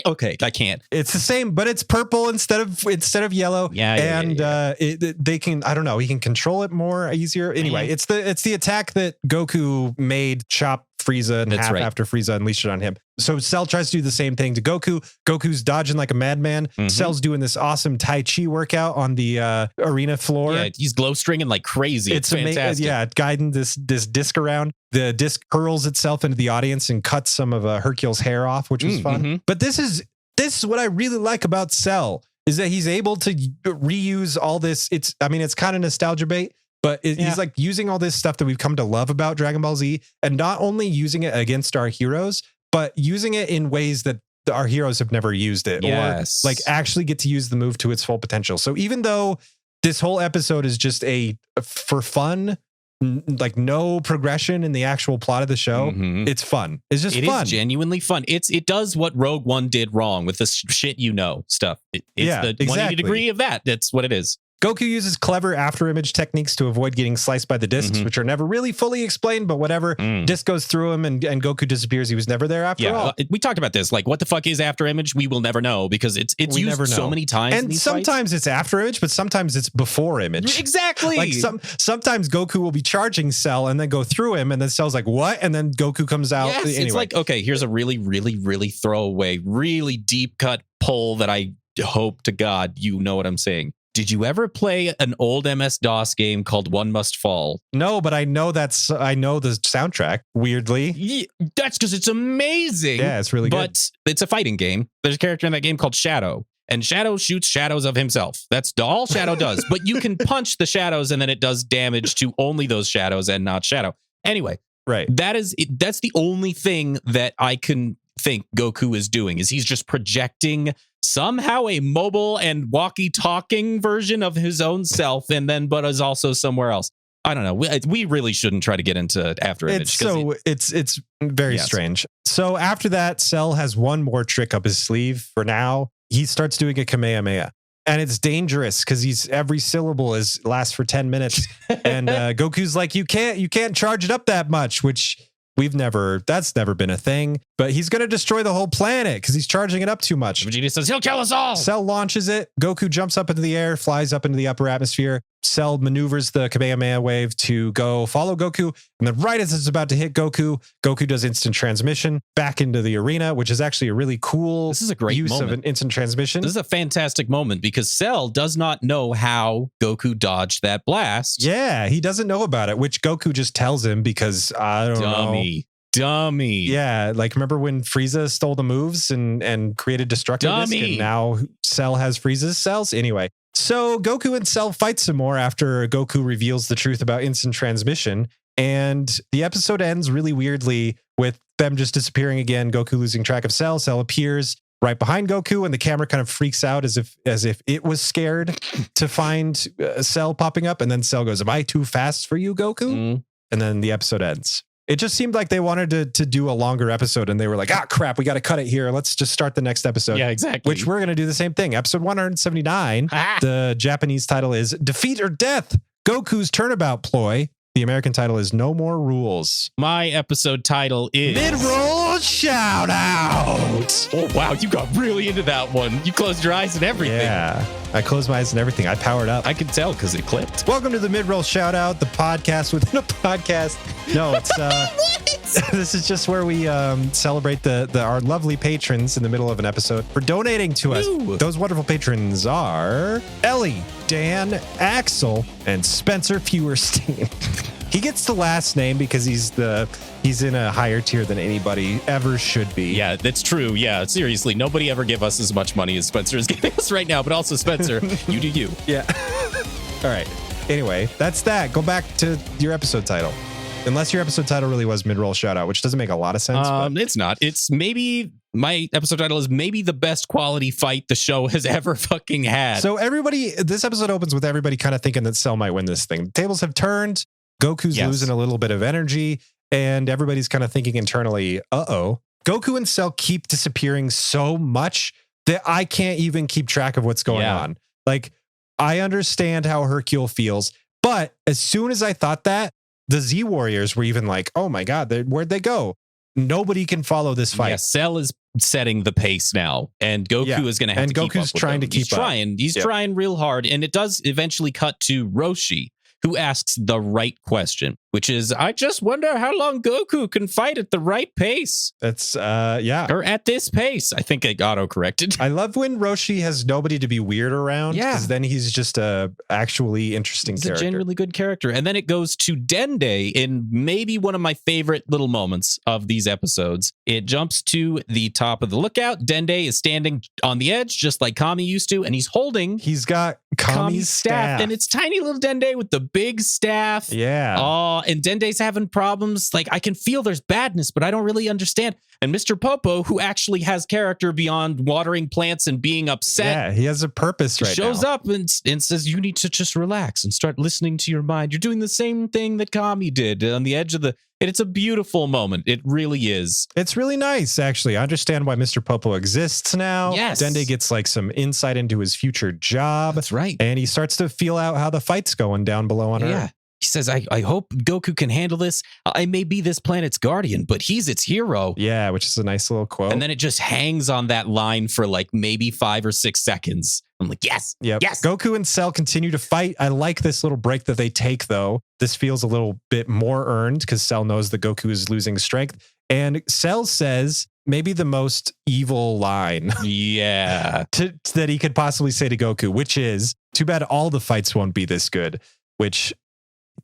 okay, I can't. It's the same, but it's purple instead of yellow. Yeah. They can, I don't know, he can control it more easier. Anyway, it's the attack that Goku made chop Frieza in half after Frieza unleashed it on him. So Cell tries to do the same thing to Goku. Goku's dodging like a madman. Cell's doing this awesome Tai Chi workout on the arena floor. Yeah, he's glow stringing like crazy. It's fantastic. Guiding this disc around. The disc hurls itself into the audience and cuts some of Hercule's hair off, which was fun. But this is what I really like about Cell, is that he's able to reuse all this. It's kind of nostalgia bait, but he's like using all this stuff that we've come to love about Dragon Ball Z, and not only using it against our heroes, but using it in ways that our heroes have never used it, or like actually get to use the move to its full potential. So even though this whole episode is just for fun, like no progression in the actual plot of the show, it's fun. It's just fun. It is genuinely fun. It does what Rogue One did wrong with the shit stuff. It's the 180 degree of that. That's what it is. Goku uses clever after image techniques to avoid getting sliced by the discs, which are never really fully explained, but whatever. Disc goes through him and Goku disappears. He was never there after all. We talked about this. Like, what the fuck is after image? We will never know because it's used so many times. And sometimes it's after image, but sometimes it's before image. Exactly. Like sometimes Goku will be charging Cell and then go through him, and then Cell's like, what? And then Goku comes out. Yes, anyway. It's like, okay, here's a really, really, really throwaway, really deep cut pull that I hope to God you know what I'm saying. Did you ever play an old MS-DOS game called One Must Fall? No, but I know the soundtrack, weirdly. Yeah, that's because it's amazing. Yeah, it's really good. But it's a fighting game. There's a character in that game called Shadow, and Shadow shoots shadows of himself. That's all Shadow does. But you can punch the shadows, and then it does damage to only those shadows and not Shadow. Anyway, right. That's the only thing that I can think Goku is doing, is he's just projecting somehow a mobile and walkie-talking version of his own self, but is also somewhere else. I don't know. We really shouldn't try to get into after image. It's very strange. So after that, Cell has one more trick up his sleeve. For now, he starts doing a Kamehameha. And it's dangerous because every syllable lasts for 10 minutes. And Goku's like, you can't charge it up that much, which that's never been a thing, but he's going to destroy the whole planet because he's charging it up too much. Vegeta says he'll kill us all. Cell launches it. Goku jumps up into the air, flies up into the upper atmosphere. Cell maneuvers the Kamehameha wave to go follow Goku. And then right as it's about to hit Goku, Goku does instant transmission back into the arena, which is actually a really cool use of an instant transmission. This is a fantastic moment because Cell does not know how Goku dodged that blast. Yeah, he doesn't know about it, which Goku just tells him because I don't know. Dummy. Yeah, like remember when Frieza stole the moves and created Destructo Disc, and now Cell has Frieza's cells? Anyway, so Goku and Cell fight some more after Goku reveals the truth about instant transmission, and the episode ends really weirdly with them just disappearing again, Goku losing track of Cell. Cell appears right behind Goku, and the camera kind of freaks out as if it was scared to find Cell popping up, and then Cell goes, "Am I too fast for you, Goku?" And then the episode ends. It just seemed like they wanted to do a longer episode, and they were like, crap, we got to cut it here. Let's just start the next episode. Yeah, exactly. Which we're going to do the same thing. Episode 179. The Japanese title is Defeat or Death, Goku's Turnabout Ploy. The American title is No More Rules. My episode title is Mid-Roll Shout Out. Oh, wow. You got really into that one. You closed your eyes and everything. Yeah. I closed my eyes and everything. I powered up. I could tell because it clipped. Welcome to the Mid-Roll Shout Out, the podcast within a podcast. No, it's this is just where we celebrate our lovely patrons in the middle of an episode for donating to us. Ooh. Those wonderful patrons are Ellie, Dan, Axel, and Spencer Feuerstein. He gets the last name because he's in a higher tier than anybody ever should be. Yeah, that's true. Yeah, seriously, nobody ever give us as much money as Spencer is giving us right now. But also, Spencer, you do you. Yeah. All right. Anyway, that's that. Go back to your episode title. Unless your episode title really was Mid-Roll Shout Out, which doesn't make a lot of sense. It's not. It's maybe my episode title is maybe the best quality fight the show has ever fucking had. So this episode opens with everybody kind of thinking that Cell might win this thing. The tables have turned. Goku's losing a little bit of energy, and everybody's kind of thinking internally, Goku and Cell keep disappearing so much that I can't even keep track of what's going on. Like, I understand how Hercule feels, but as soon as I thought that, the Z Warriors were even like, oh my God, where'd they go? Nobody can follow this fight. Yeah, Cell is setting the pace now, and Goku is going to have to keep up with Goku's trying to keep up. He's trying real hard, and it does eventually cut to Roshi, who asks the right question, which is, I just wonder how long Goku can fight at the right pace. That's, or at this pace. I think it auto-corrected. I love when Roshi has nobody to be weird around, because then he's just a actually interesting character. He's a genuinely good character. And then it goes to Dende in maybe one of my favorite little moments of these episodes. It jumps to the top of the lookout. Dende is standing on the edge, just like Kami used to, and he's got Kami's staff. And it's tiny little Dende with the big staff. Yeah. Oh, and Dende's having problems. Like, I can feel there's badness, but I don't really understand. And Mr. Popo, who actually has character beyond watering plants and being upset. Yeah, he has a purpose right now. Shows up and says, you need to just relax and start listening to your mind. You're doing the same thing that Kami did on the edge of the... And it's a beautiful moment. It really is. It's really nice, actually. I understand why Mr. Popo exists now. Yes. Dende gets like some insight into his future job. That's right. And he starts to feel out how the fight's going down below on Earth. Yeah. He says, I hope Goku can handle this. I may be this planet's guardian, but he's its hero. Yeah, which is a nice little quote. And then it just hangs on that line for like maybe 5 or 6 seconds. I'm like, yes. Yep. Yes. Goku and Cell continue to fight. I like this little break that they take, though. This feels a little bit more earned because Cell knows that Goku is losing strength. And Cell says maybe the most evil line that he could possibly say to Goku, which is, too bad all the fights won't be this good, which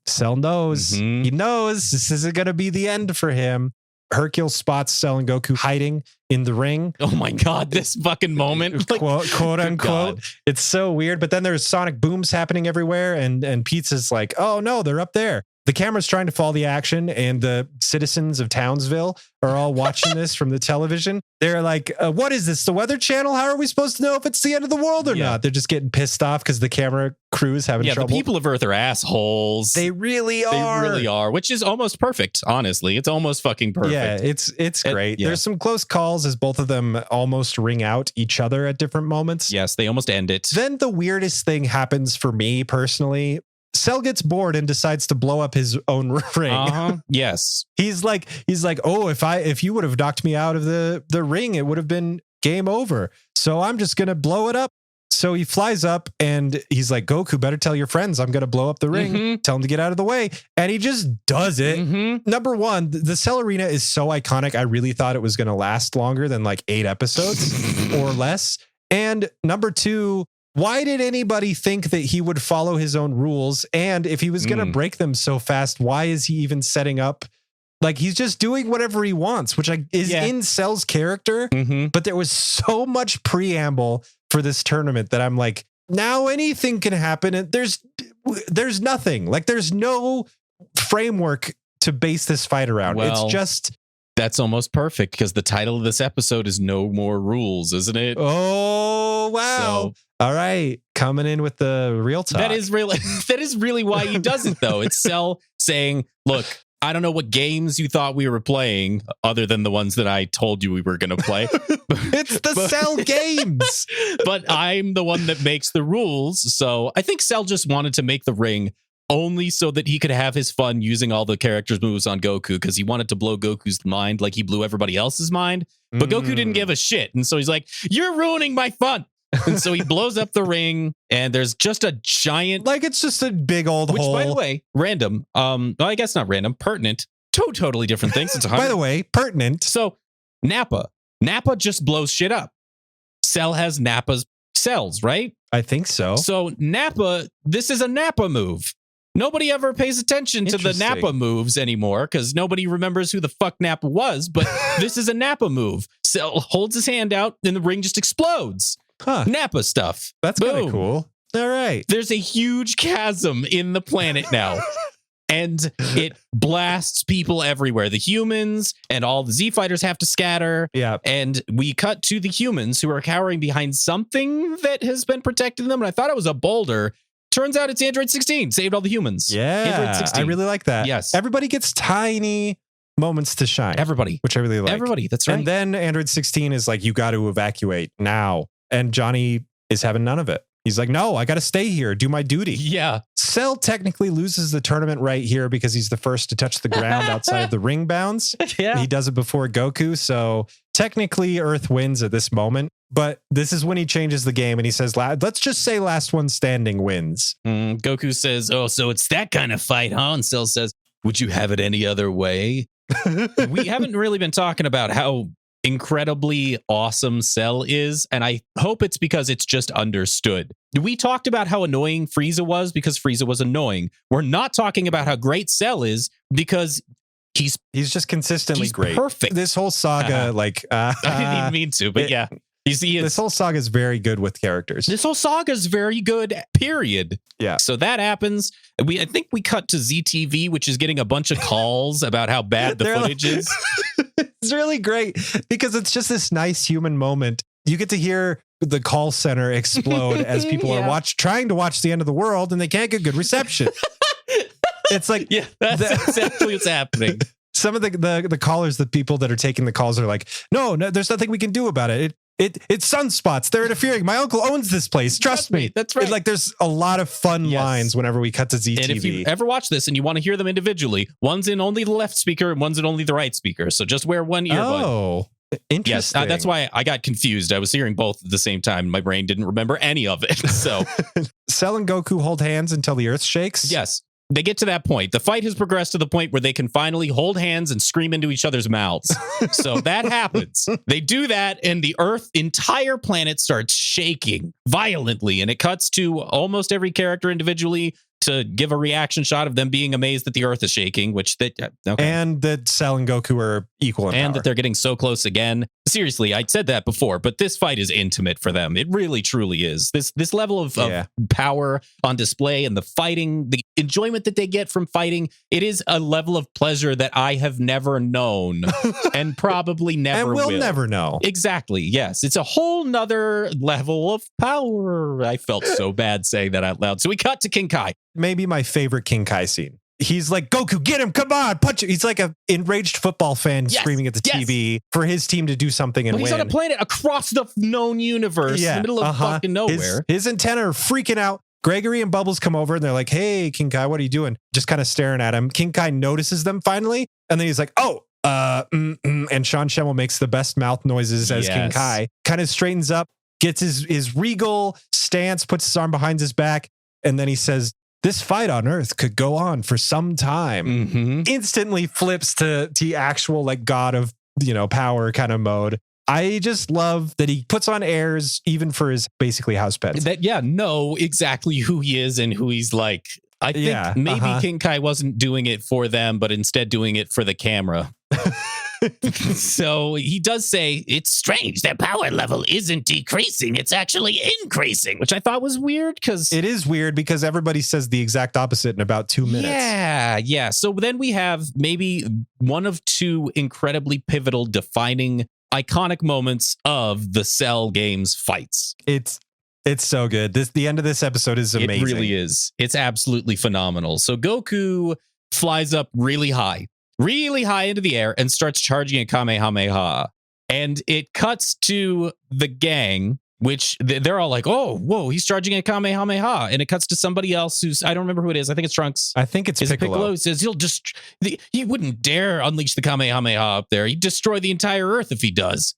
Cell knows. Mm-hmm. He knows this isn't going to be the end for him. Hercule spots Cell and Goku hiding in the ring. Oh my God, this fucking moment. Like, quote unquote. It's so weird. But then there's sonic booms happening everywhere. And Pizza's like, oh no, they're up there. The camera's trying to follow the action, and the citizens of Townsville are all watching this from the television. They're like, what is this? The Weather Channel? How are we supposed to know if it's the end of the world or not? They're just getting pissed off because the camera crew is having trouble. The people of Earth are assholes. They really are. They really are, which is almost perfect, honestly. It's almost fucking perfect. Yeah, it's great. There's some close calls as both of them almost ring out each other at different moments. Yes, they almost end it. Then the weirdest thing happens for me personally. Cell gets bored and decides to blow up his own ring. Yes. He's like, oh, if you would have knocked me out of the ring, it would have been game over. So I'm just going to blow it up. So he flies up and he's like, Goku, better tell your friends I'm going to blow up the ring. Mm-hmm. Tell them to get out of the way. And he just does it. Mm-hmm. Number one, the Cell Arena is so iconic. I really thought it was going to last longer than like 8 episodes or less. And number two, why did anybody think that he would follow his own rules? And if he was going to break them so fast, why is he even setting up Like he's just doing whatever he wants, which is in Cell's character. Mm-hmm. But there was so much preamble for this tournament that I'm like, now anything can happen. And there's nothing. Like there's no framework to base this fight around. Well, it's just... That's almost perfect because the title of this episode is No More Rules, isn't it? Oh, wow. So, all right. Coming in with the real talk. That is really why he does it, though. It's Cell saying, look, I don't know what games you thought we were playing other than the ones that I told you we were going to play. It's the Cell games. But I'm the one that makes the rules. So I think Cell just wanted to make the ring only so that he could have his fun using all the characters' moves on Goku because he wanted to blow Goku's mind like he blew everybody else's mind. But Goku didn't give a shit. And so he's like, you're ruining my fun. And so he blows up the ring and there's just a giant... Like it's just a big old hole. Which, by the way, random. Well, I guess not random. Pertinent. Two totally different things. It's by the way, pertinent. So Nappa just blows shit up. Cell has Nappa's cells, right? I think so. So Nappa, this is a Nappa move. Nobody ever pays attention to the Nappa moves anymore because nobody remembers who the fuck Nappa was, but this is a Nappa move. Cell holds his hand out and the ring just explodes. Nappa stuff. That's kind of cool. All right. There's a huge chasm in the planet now. And it blasts people everywhere. The humans and all the Z fighters have to scatter. Yeah. And we cut to the humans who are cowering behind something that has been protecting them. And I thought it was a boulder. Turns out it's Android 16. Saved all the humans. Yeah. Android 16. I really like that. Yes. Everybody gets tiny moments to shine. Everybody. Which I really like. Everybody. That's right. And then Android 16 is like, you got to evacuate now. And Johnny is having none of it. He's like, no, I got to stay here, do my duty. Yeah. Cell technically loses the tournament right here because he's the first to touch the ground outside of the ring bounds. Yeah. He does it before Goku. So technically Earth wins at this moment. But this is when he changes the game and he says, let's just say last one standing wins. Goku says, oh, so it's that kind of fight, huh? And Cell says, would you have it any other way? We haven't really been talking about how incredibly awesome Cell is, and I hope it's because it's just understood. We talked about how annoying Frieza was because Frieza was annoying. We're not talking about how great Cell is because he's just consistently great. Perfect. This whole saga, I didn't even mean to, but yeah. You see, this whole saga is very good with characters. This whole saga is very good, period. Yeah. So that happens. I think we cut to ZTV, which is getting a bunch of calls about how bad the footage is. It's really great because it's just this nice human moment. You get to hear the call center explode as people are trying to watch the end of the world and they can't get good reception. It's like, yeah, that's exactly what's happening. Some of the callers, the people that are taking the calls are like, no, there's nothing we can do about it. It's sunspots. They're interfering. My uncle owns this place. Trust me. That's right. Like there's a lot of fun lines whenever we cut to ZTV. And if you ever watch this and you want to hear them individually, one's in only the left speaker and one's in only the right speaker. So just wear one earbud. Oh, interesting. Yes, that's why I got confused. I was hearing both at the same time. My brain didn't remember any of it. So Cell and Goku hold hands until the earth shakes. Yes. They get to that point. The fight has progressed to the point where they can finally hold hands and scream into each other's mouths. So that happens. They do that, and the entire planet starts shaking violently. And it cuts to almost every character individually to give a reaction shot of them being amazed that the Earth is shaking, and that Cell and Goku are equal in power. That they're getting so close again. Seriously, I said that before, but this fight is intimate for them. It really, truly is. This level of power on display and the fighting, the enjoyment that they get from fighting, it is a level of pleasure that I have never known and probably never will never know. Exactly. Yes. It's a whole nother level of power. I felt so bad saying that out loud. So we cut to King Kai. Maybe my favorite King Kai scene. He's like, Goku, get him, come on, punch him. He's like an enraged football fan screaming at the TV for his team to do something and win. He's on a planet across the known universe in the middle of fucking nowhere. His antenna are freaking out. Gregory and Bubbles come over and they're like, hey, King Kai, what are you doing? Just kind of staring at him. King Kai notices them finally. And then he's like, and Sean Schemmel makes the best mouth noises as King Kai. Kind of straightens up, gets his regal stance, puts his arm behind his back. And then he says, this fight on Earth could go on for some time. Mm-hmm. Instantly flips to actual like God of, power kind of mode. I just love that he puts on airs even for his basically house pets. Know exactly who he is and who he's like. I think maybe King Kai wasn't doing it for them, but instead doing it for the camera. So he does say, it's strange. Their power level isn't decreasing. It's actually increasing, which I thought was weird because it is weird because everybody says the exact opposite in about 2 minutes. Yeah. So then we have maybe one of two incredibly pivotal, defining, iconic moments of the Cell games fights. It's so good. The end of this episode is amazing. It really is. It's absolutely phenomenal. So Goku flies up really high into the air and starts charging a Kamehameha. And it cuts to the gang, which they're all like, oh, whoa, he's charging a Kamehameha. And it cuts to somebody else who's, I don't remember who it is. I think it's Trunks. I think it's Piccolo. Piccolo says he wouldn't dare unleash the Kamehameha up there. He'd destroy the entire Earth if he does.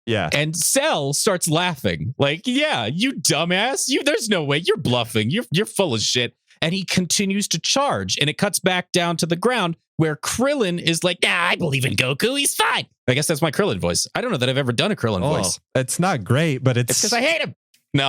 Yeah. And Cell starts laughing. Like, yeah, you dumbass. There's no way. You're bluffing. You're full of shit. And he continues to charge. And it cuts back down to the ground where Krillin is like, I believe in Goku. He's fine. I guess that's my Krillin voice. I don't know that I've ever done a Krillin voice. It's not great, but it's because I hate him. No,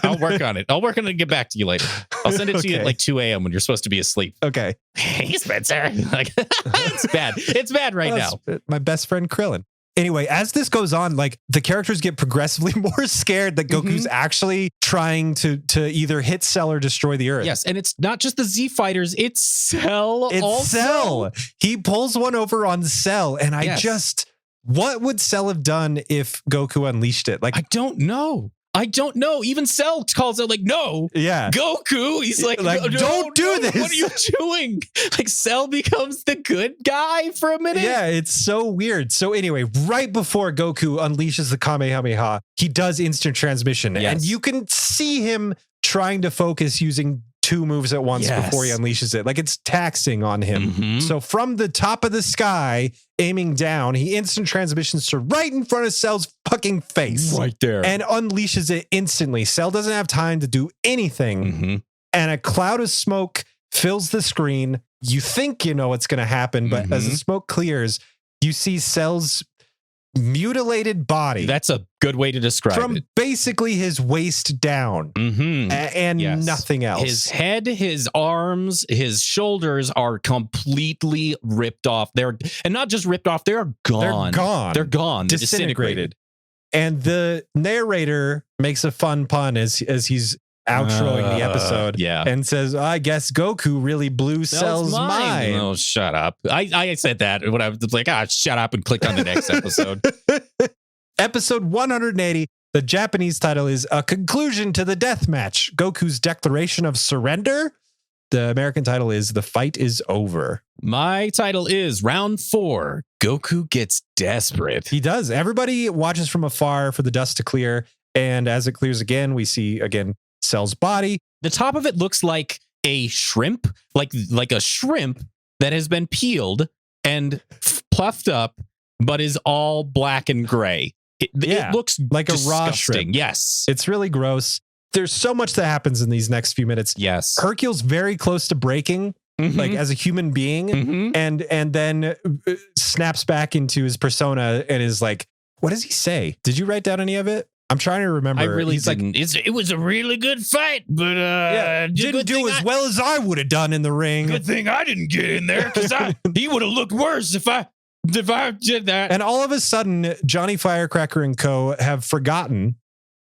I'll work on it. I'll work on it and get back to you later. I'll send it to you at like 2 a.m. when you're supposed to be asleep. Okay. Hey, Spencer. Like, it's bad. It's bad right now. My best friend Krillin. Anyway, as this goes on, like the characters get progressively more scared that Goku's actually trying to either hit Cell or destroy the Earth. Yes, and it's not just the Z fighters, it's Cell. It's Cell. He pulls one over on Cell, and what would Cell have done if Goku unleashed it? Like, I don't know. Even Cell calls out like, no, Goku. He's like don't do this. What are you doing? Like Cell becomes the good guy for a minute. Yeah, it's so weird. So anyway, right before Goku unleashes the Kamehameha, he does instant transmission. Yes. And you can see him trying to focus using 2 moves at once before he unleashes it. Like it's taxing on him. So from the top of the sky, aiming down, he instant transmissions to right in front of Cell's fucking face. Right there. And unleashes it instantly. Cell doesn't have time to do anything. And a cloud of smoke fills the screen. You think you know what's going to happen, but as the smoke clears, you see Cell's mutilated body. That's a good way to describe it. From basically his waist down and nothing else. His head, his arms, his shoulders are completely ripped off. And not just ripped off, they're gone. They're gone. They're disintegrated. And the narrator makes a fun pun as he's outroing the episode and says, I guess Goku really blew Cell's mind. Oh, shut up. I said that when I was like, shut up and click on the next episode. Episode 180. The Japanese title is A Conclusion to the Death Match, Goku's Declaration of Surrender. The American title is The Fight is Over. My title is Round 4. Goku gets desperate. He does. Everybody watches from afar for the dust to clear. And as it clears again, we see again Cell's body. The top of it looks like a shrimp, like a shrimp that has been peeled and puffed up, but is all black and gray. It looks like disgusting. A raw shrimp. Yes. It's really gross. There's so much that happens in these next few minutes. Yes. Hercule's very close to breaking, like as a human being, and then snaps back into his persona and is like, what does he say? Did you write down any of it? I'm trying to remember. I really didn't. It was a really good fight, but didn't do as well as I would have done in the ring. Good thing I didn't get in there because he would have looked worse if I did that. And all of a sudden, Johnny Firecracker and co. have forgotten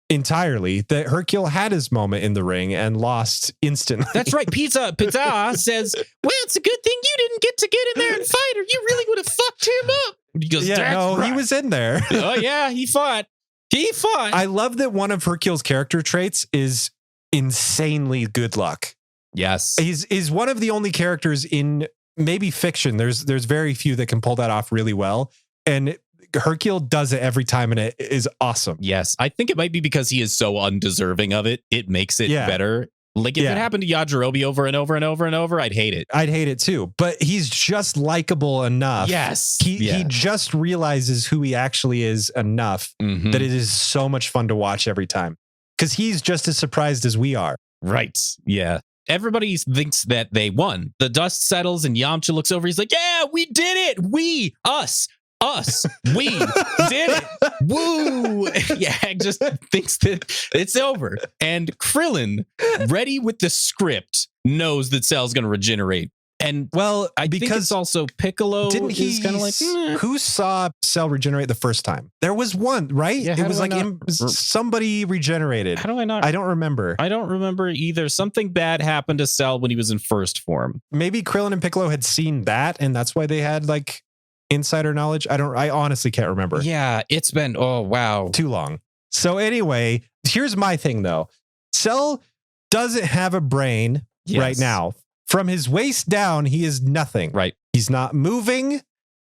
entirely that Hercule had his moment in the ring and lost instantly. That's right. Pizza says, well, it's a good thing you didn't get to get in there and fight, or you really would have fucked him up. He goes, he was in there. Oh, yeah, he fought. I love that one of Hercule's character traits is insanely good luck. Yes. He's one of the only characters in maybe fiction. There's very few that can pull that off really well. And Hercule does it every time, and it is awesome. Yes. I think it might be because he is so undeserving of it. It makes it better. Like if it happened to Yajirobe over and over and over and over, I'd hate it. I'd hate it too. But he's just likable enough. Yes. He just realizes who he actually is enough that it is so much fun to watch every time. Because he's just as surprised as we are. Right. Yeah. Everybody thinks that they won. The dust settles and Yamcha looks over. He's like, yeah, we did it. We did it. Woo. Yeah, just thinks that it's over. And Krillin, ready with the script, knows that Cell's going to regenerate. And well, I think it's also Piccolo. Didn't he kind of like who saw Cell regenerate the first time? There was one, right? Yeah, it was like somebody regenerated. How do I not? I don't remember. I don't remember either. Something bad happened to Cell when he was in first form. Maybe Krillin and Piccolo had seen that, and that's why they had like insider knowledge. I honestly can't remember. Yeah, it's been too long. So anyway, here's my thing though. Cell doesn't have a brain right now. From his waist down, he is nothing. Right. He's not moving.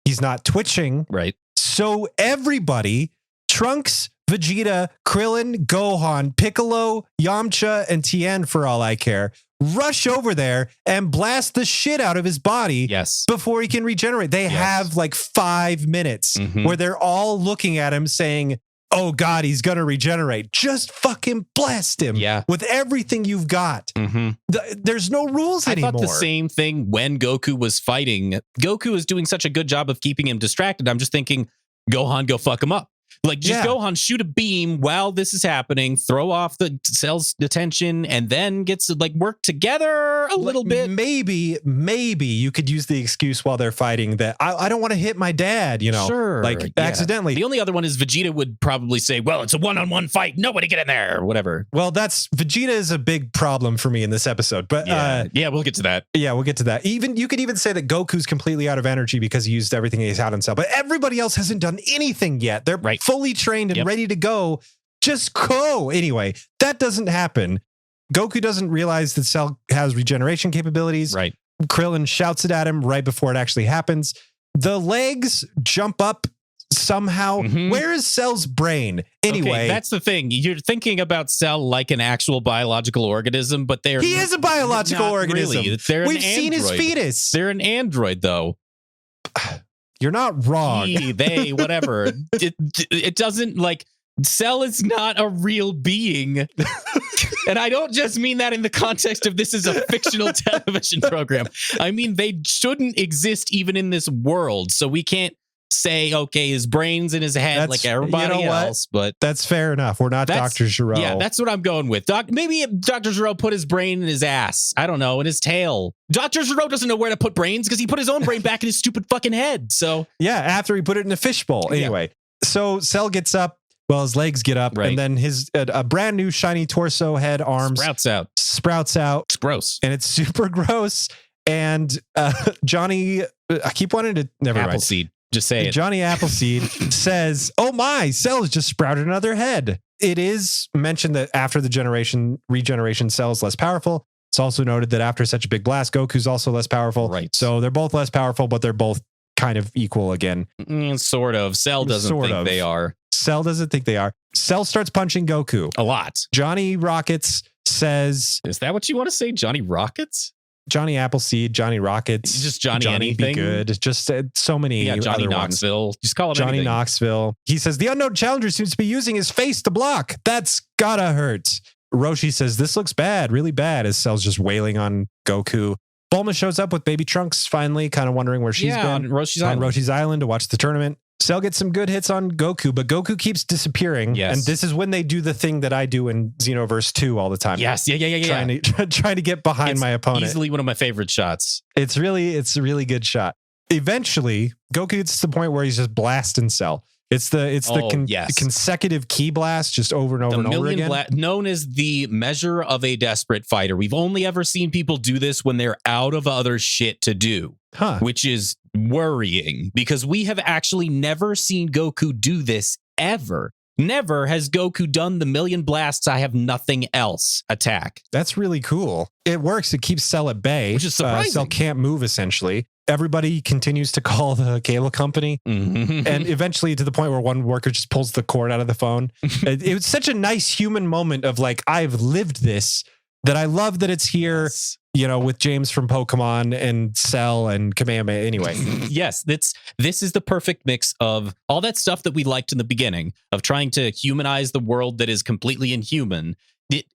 He's not twitching. Right. So everybody, Trunks, Vegeta, Krillin, Gohan, Piccolo, Yamcha, and Tien, for all I care, rush over there and blast the shit out of his body before he can regenerate. They have like 5 minutes where they're all looking at him saying, oh God, he's going to regenerate. Just fucking blast him with everything you've got. There's no rules anymore. I thought the same thing when Goku was fighting. Goku is doing such a good job of keeping him distracted. I'm just thinking, Gohan, go fuck him up. Like, just Gohan, shoot a beam while this is happening, throw off the Cell's attention, and then gets to like work together a little bit. Maybe you could use the excuse while they're fighting that I don't want to hit my dad, accidentally. The only other one is Vegeta would probably say, well, it's a one-on-one fight. Nobody get in there or whatever. Well, Vegeta is a big problem for me in this episode, but we'll get to that. Yeah, we'll get to that. You could even say that Goku's completely out of energy because he used everything he's had on Cell, but everybody else hasn't done anything yet. They're fully trained and ready to go. Just go. Anyway, that doesn't happen. Goku doesn't realize that Cell has regeneration capabilities. Right. Krillin shouts it at him right before it actually happens. The legs jump up somehow. Where is Cell's brain? Anyway, okay, that's the thing. You're thinking about Cell like an actual biological organism, but he is a biological organism. Really. We've seen his fetus. They're an android, though. You're not wrong. They, whatever. It doesn't like Cell is not a real being. And I don't just mean that in the context of this is a fictional television program. I mean, they shouldn't exist even in this world. So we can't say, okay, his brain's in his head like everybody else. But that's fair enough. We're not Dr. Gero. Yeah, that's what I'm going with. Maybe Dr. Gero put his brain in his ass. I don't know, in his tail. Dr. Gero doesn't know where to put brains because he put his own brain back in his stupid fucking head. So yeah, after he put it in a fishbowl. Anyway, so Cell gets up. Well, his legs get up, and then his a brand new shiny torso, head, arms sprouts out. It's gross, and it's super gross. And Johnny, I keep wanting to never mind. Appleseed. Just say it. Johnny Appleseed says, oh my, Cell has just sprouted another head. It is mentioned that after the regeneration, Cell is less powerful. It's also noted that after such a big blast, Goku's also less powerful. Right. So they're both less powerful, but they're both kind of equal again. Sort of. Cell doesn't think they are. Cell doesn't think they are. Cell starts punching Goku. A lot. Johnny Rockets says... Is that what you want to say? Johnny Rockets? Johnny Appleseed, Johnny Rockets. Just Johnny anything. Be good. Just so many Johnny other Knoxville. Ones. Just call him Johnny anything. Knoxville. He says, the unknown challenger seems to be using his face to block. That's gotta hurt. Roshi says, this looks bad, really bad, as Cell's just wailing on Goku. Bulma shows up with baby Trunks, finally, kind of wondering where she's been. On Roshi's Island to watch the tournament. Cell gets some good hits on Goku, but Goku keeps disappearing. Yes. And this is when they do the thing that I do in Xenoverse 2 all the time. Yes. Yeah. Trying to get behind my opponent. Easily one of my favorite shots. It's a really good shot. Eventually, Goku gets to the point where he's just blasting Cell. It's the consecutive ki blast just over and over and over again. Known as the measure of a desperate fighter. We've only ever seen people do this when they're out of other shit to do, which is worrying because we have actually never seen Goku do this ever. Never has Goku done the million blasts I have nothing else attack. That's really cool. It works. It keeps Cell at bay. Which is surprising. Cell can't move, essentially. Everybody continues to call the cable company. And eventually to the point where one worker just pulls the cord out of the phone. It was such a nice human moment of like, I've lived this, that I love that it's here, with James from Pokemon and Cell and Kamehameha. Anyway. Yes, this is the perfect mix of all that stuff that we liked in the beginning of trying to humanize the world that is completely inhuman.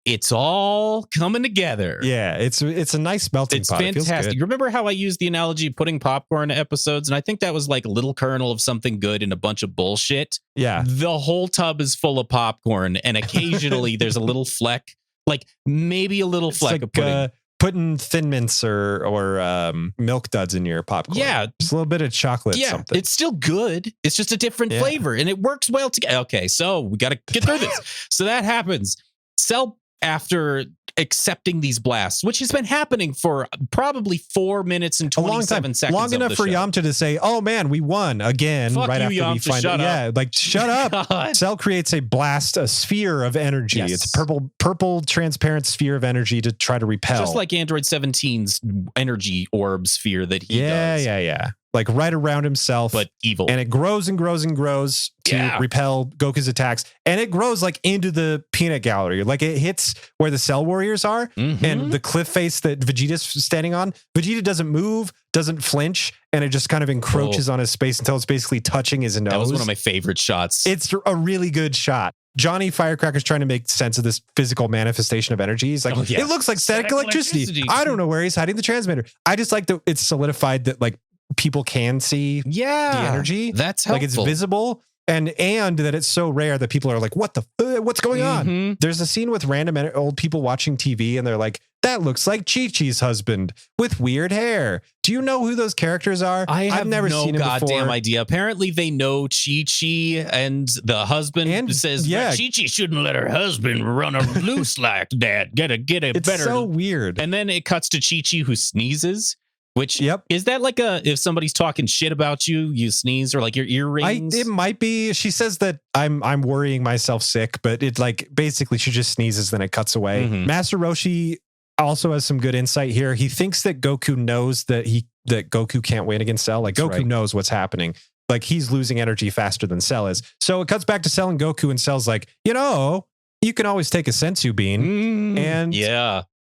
It's all coming together. Yeah, it's a nice melting pot. It's fantastic. You remember how I used the analogy of putting popcorn in episodes? And I think that was like a little kernel of something good and a bunch of bullshit. Yeah. The whole tub is full of popcorn, and occasionally there's a little fleck, like maybe a little fleck of pudding. putting Thin Mints or Milk Duds in your popcorn. Yeah. Just a little bit of chocolate something. It's still good. It's just a different flavor and it works well together. Okay, so we got to get through this. So that happens. Cell, after accepting these blasts, which has been happening for probably 4 minutes and 27 seconds. Long enough for Yamcha to say, oh man, we won again. Fuck right you, after we Yamcha, find shut it. up. Yeah, like shut up. God. Cell creates a sphere of energy. Yes. It's purple transparent sphere of energy to try to repel. Just like Android 17's energy orb sphere that he does. Yeah. Like right around himself. But evil. And it grows and grows and grows to repel Goku's attacks. And it grows like into the peanut gallery. Like it hits where the Cell Warriors are and the cliff face that Vegeta's standing on. Vegeta doesn't move, doesn't flinch, and it just kind of encroaches on his space until it's basically touching his nose. That was one of my favorite shots. It's a really good shot. Johnny Firecracker's trying to make sense of this physical manifestation of energy. He's like, it looks like static electricity. I don't know where he's hiding the transmitter. I just like that it's solidified that like people can see the energy. That's helpful. Like it's visible. And that it's so rare that people are like, what's going on? There's a scene with random old people watching TV and they're like, that looks like Chi-Chi's husband with weird hair. Do you know who those characters are? I've never no seen him goddamn before. idea. Apparently they know Chi-Chi and the husband says, Chi-Chi shouldn't let her husband run her loose like that. Get a it's better. So weird. And then it cuts to Chi-Chi who sneezes. Which is that like if somebody's talking shit about you, you sneeze, or like your earrings? It might be. She says that I'm worrying myself sick, but it like basically she just sneezes, then it cuts away. Master Roshi also has some good insight here. He thinks that Goku knows that Goku can't win against Cell. Like Goku knows what's happening. Like he's losing energy faster than Cell is. So it cuts back to Cell and Goku, and Cell's like, you can always take a sensu bean. And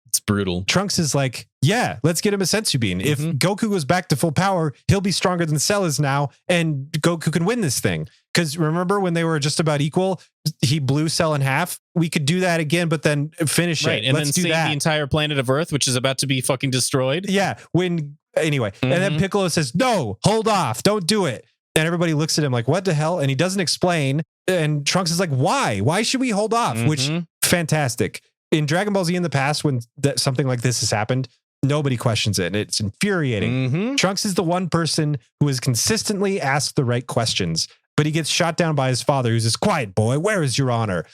it's brutal. Trunks is like, let's get him a sensu bean. If Goku goes back to full power, he'll be stronger than Cell is now, and Goku can win this thing. Because remember when they were just about equal, he blew Cell in half. We could do that again, but then finish it. And let's then do save that. the entire planet of Earth, which is about to be fucking destroyed. Yeah. Anyway, and then Piccolo says, no, hold off. Don't do it. And everybody looks at him like, what the hell? And he doesn't explain. And Trunks is like, why? Why should we hold off? Which, fantastic. In Dragon Ball Z in the past, when something like this has happened, nobody questions it. And it's infuriating. Trunks is the one person who has consistently asked the right questions, but he gets shot down by his father, who's this quiet boy. Where is your honor?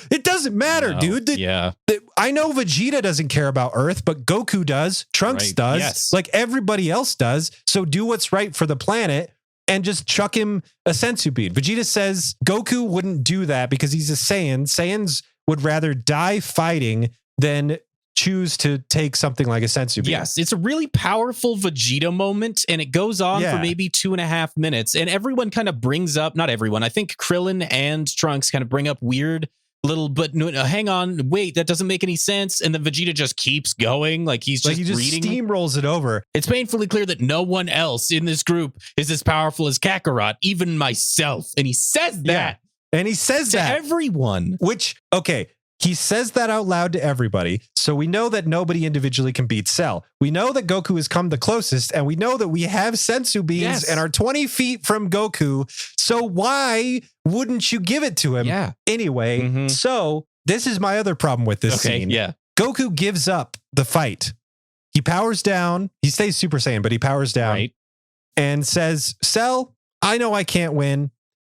It doesn't matter, dude. I know Vegeta doesn't care about Earth, but Goku does. Trunks does. Yes. Like everybody else does. So do what's right for the planet and just chuck him a sensu bean. Vegeta says Goku wouldn't do that because he's a Saiyan. Saiyans would rather die fighting than choose to take something like a sensu bean. Yes, it's a really powerful Vegeta moment, and it goes on for maybe 2.5 minutes. And everyone kind of brings up, not everyone, I think Krillin and Trunks kind of bring up weird little, but no, hang on, wait, that doesn't make any sense. And then Vegeta just keeps going, like he just reading. Steamrolls it over. It's painfully clear that no one else in this group is as powerful as Kakarot, even myself. And he says that. And he says to everyone. Which, okay, he says that out loud to everybody. So we know that nobody individually can beat Cell. We know that Goku has come the closest, and we know that we have sensu beans and are 20 feet from Goku. So why wouldn't you give it to him? Yeah. Anyway, so this is my other problem with this scene. Yeah. Goku gives up the fight. He powers down. He stays Super Saiyan, but he powers down and says, Cell, I know I can't win.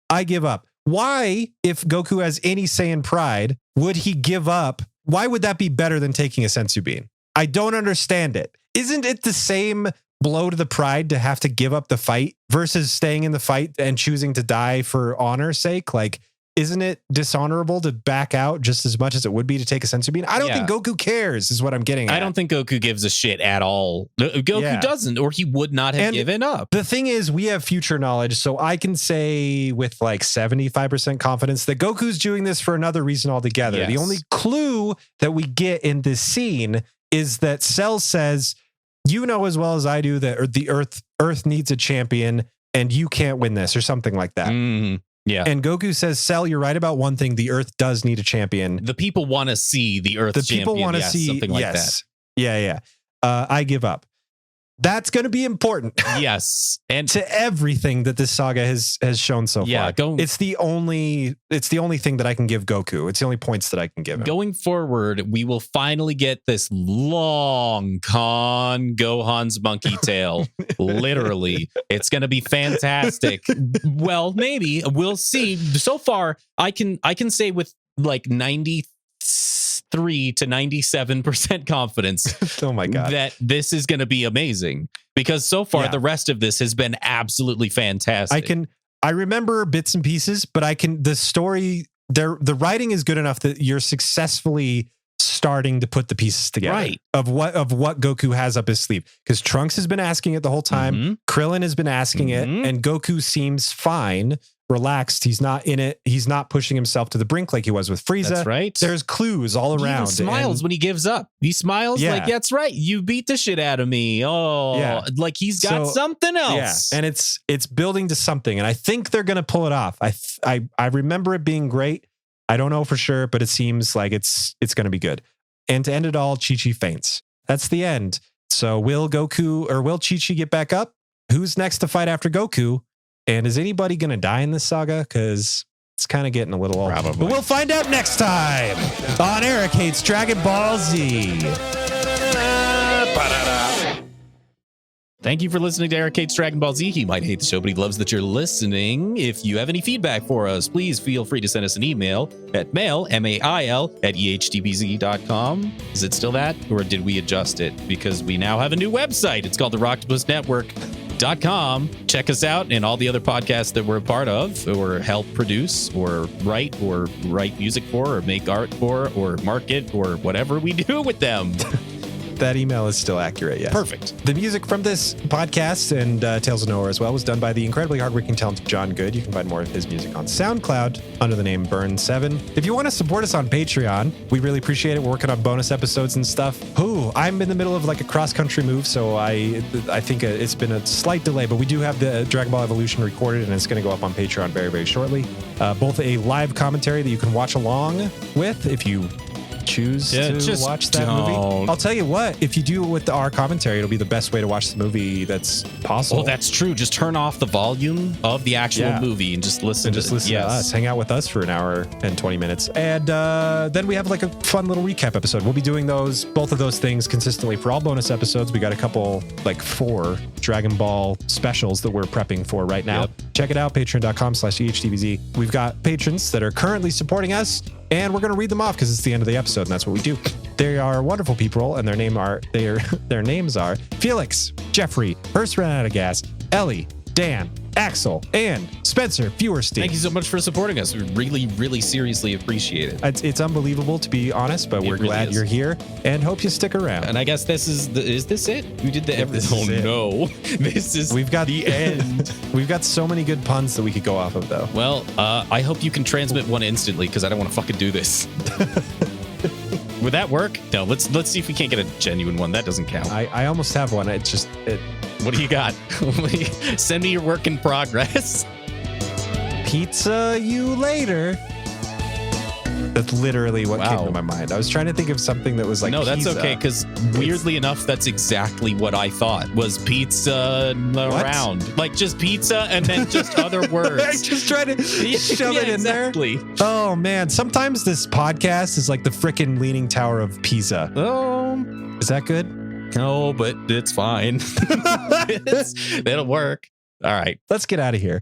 I give up. Why, if Goku has any Saiyan pride, would he give up? Why would that be better than taking a sensu bean? I don't understand it. Isn't it the same blow to the pride to have to give up the fight versus staying in the fight and choosing to die for honor's sake? Like, isn't it dishonorable to back out just as much as it would be to take a sensu bean? I don't think Goku cares, is what I'm getting at. I don't think Goku gives a shit at all. Goku doesn't, or he would not have given up. The thing is, we have future knowledge, so I can say with like 75% confidence that Goku's doing this for another reason altogether. Yes. The only clue that we get in this scene is that Cell says, you know as well as I do that the Earth needs a champion and you can't win this, or something like that. Yeah. And Goku says, Cell, you're right about one thing. The Earth does need a champion. The people want to see the Earth champion. The people want to see something like that. Yeah. I give up. That's going to be important Yes. And to everything that this saga has shown so far. It's the only thing that I can give Goku. It's the only points that I can give him. Going forward, we will finally get this long con Gohan's monkey tail. Literally. It's going to be fantastic. Well, maybe we'll see. So far, I can say with like 93 to 97% confidence oh my God, that this is going to be amazing, because so far the rest of this has been absolutely fantastic. I remember bits and pieces, but the story, the writing is good enough that you're successfully starting to put the pieces together of what Goku has up his sleeve, because Trunks has been asking it the whole time. Krillin has been asking it, and Goku seems fine, relaxed. He's not in it. He's not pushing himself to the brink like he was with Frieza. That's right. There's clues all around. He smiles when he gives up. He smiles like, that's right. You beat the shit out of me. Oh, like he's got something else. Yeah. And it's building to something. And I think they're going to pull it off. I remember it being great. I don't know for sure, but it seems like it's going to be good. And to end it all, Chi-Chi faints. That's the end. So will Chi-Chi get back up? Who's next to fight after Goku? And is anybody going to die in this saga? Because it's kind of getting a little old. Probably. But we'll find out next time on Eric Hates Dragon Ball Z. Thank you for listening to Eric Hates Dragon Ball Z. He might hate the show, but he loves that you're listening. If you have any feedback for us, please feel free to send us an email at mail, @ehdbz.com. Is it still that? Or did we adjust it? Because we now have a new website. It's called the Rocktopus Network.com. Check us out and all the other podcasts that we're a part of, or help produce, or write music for, or make art for, or market, or whatever we do with them. That email is still accurate, yes. Perfect. The music from this podcast and Tales of Nowhere as well was done by the incredibly hardworking, talented John Good. You can find more of his music on SoundCloud under the name Burn7. If you want to support us on Patreon, we really appreciate it. We're working on bonus episodes and stuff. I'm in the middle of like a cross-country move, so I think it's been a slight delay, but we do have the Dragon Ball Evolution recorded, and it's going to go up on Patreon very, very shortly. Both a live commentary that you can watch along with if you choose to watch that movie. I'll tell you what, if you do it with our commentary, it'll be the best way to watch the movie that's possible. Oh, that's true. Just turn off the volume of the actual movie and just listen to us. Hang out with us for an hour and 20 minutes. And then we have like a fun little recap episode. We'll be doing both of those things consistently for all bonus episodes. We got a couple, like 4 Dragon Ball specials that we're prepping for right now. Check it out, patreon.com/ehdbz. We've got patrons that are currently supporting us, and we're going to read them off because it's the end of the episode, and that's what we do. They are wonderful people, and their names are Felix, Jeffrey, First Ran Out of Gas, Ellie, Dan, Axel, and Spencer Feuerstein. Thank you so much for supporting us. We really, really seriously appreciate it. It's unbelievable, to be honest, but we're glad you're here and hope you stick around. And I guess this is this it? We did the everything. Oh no, we've got the end. We've got so many good puns that we could go off of, though. Well, I hope you can transmit one instantly, because I don't want to fucking do this. Would that work? No, let's see if we can't get a genuine one. That doesn't count. I almost have one. What do you got? Send me your work in progress. Pizza you later. That's literally what came to my mind. I was trying to think of something that was like no, that's pizza. okay, because weirdly enough, that's exactly what I thought was pizza around. Like just pizza and then just other words. I just tried to shove it in there. Oh, man. Sometimes this podcast is like the frickin' Leaning Tower of Pisa. Oh. Is that good? No, but it's fine. It'll work. All right. Let's get out of here.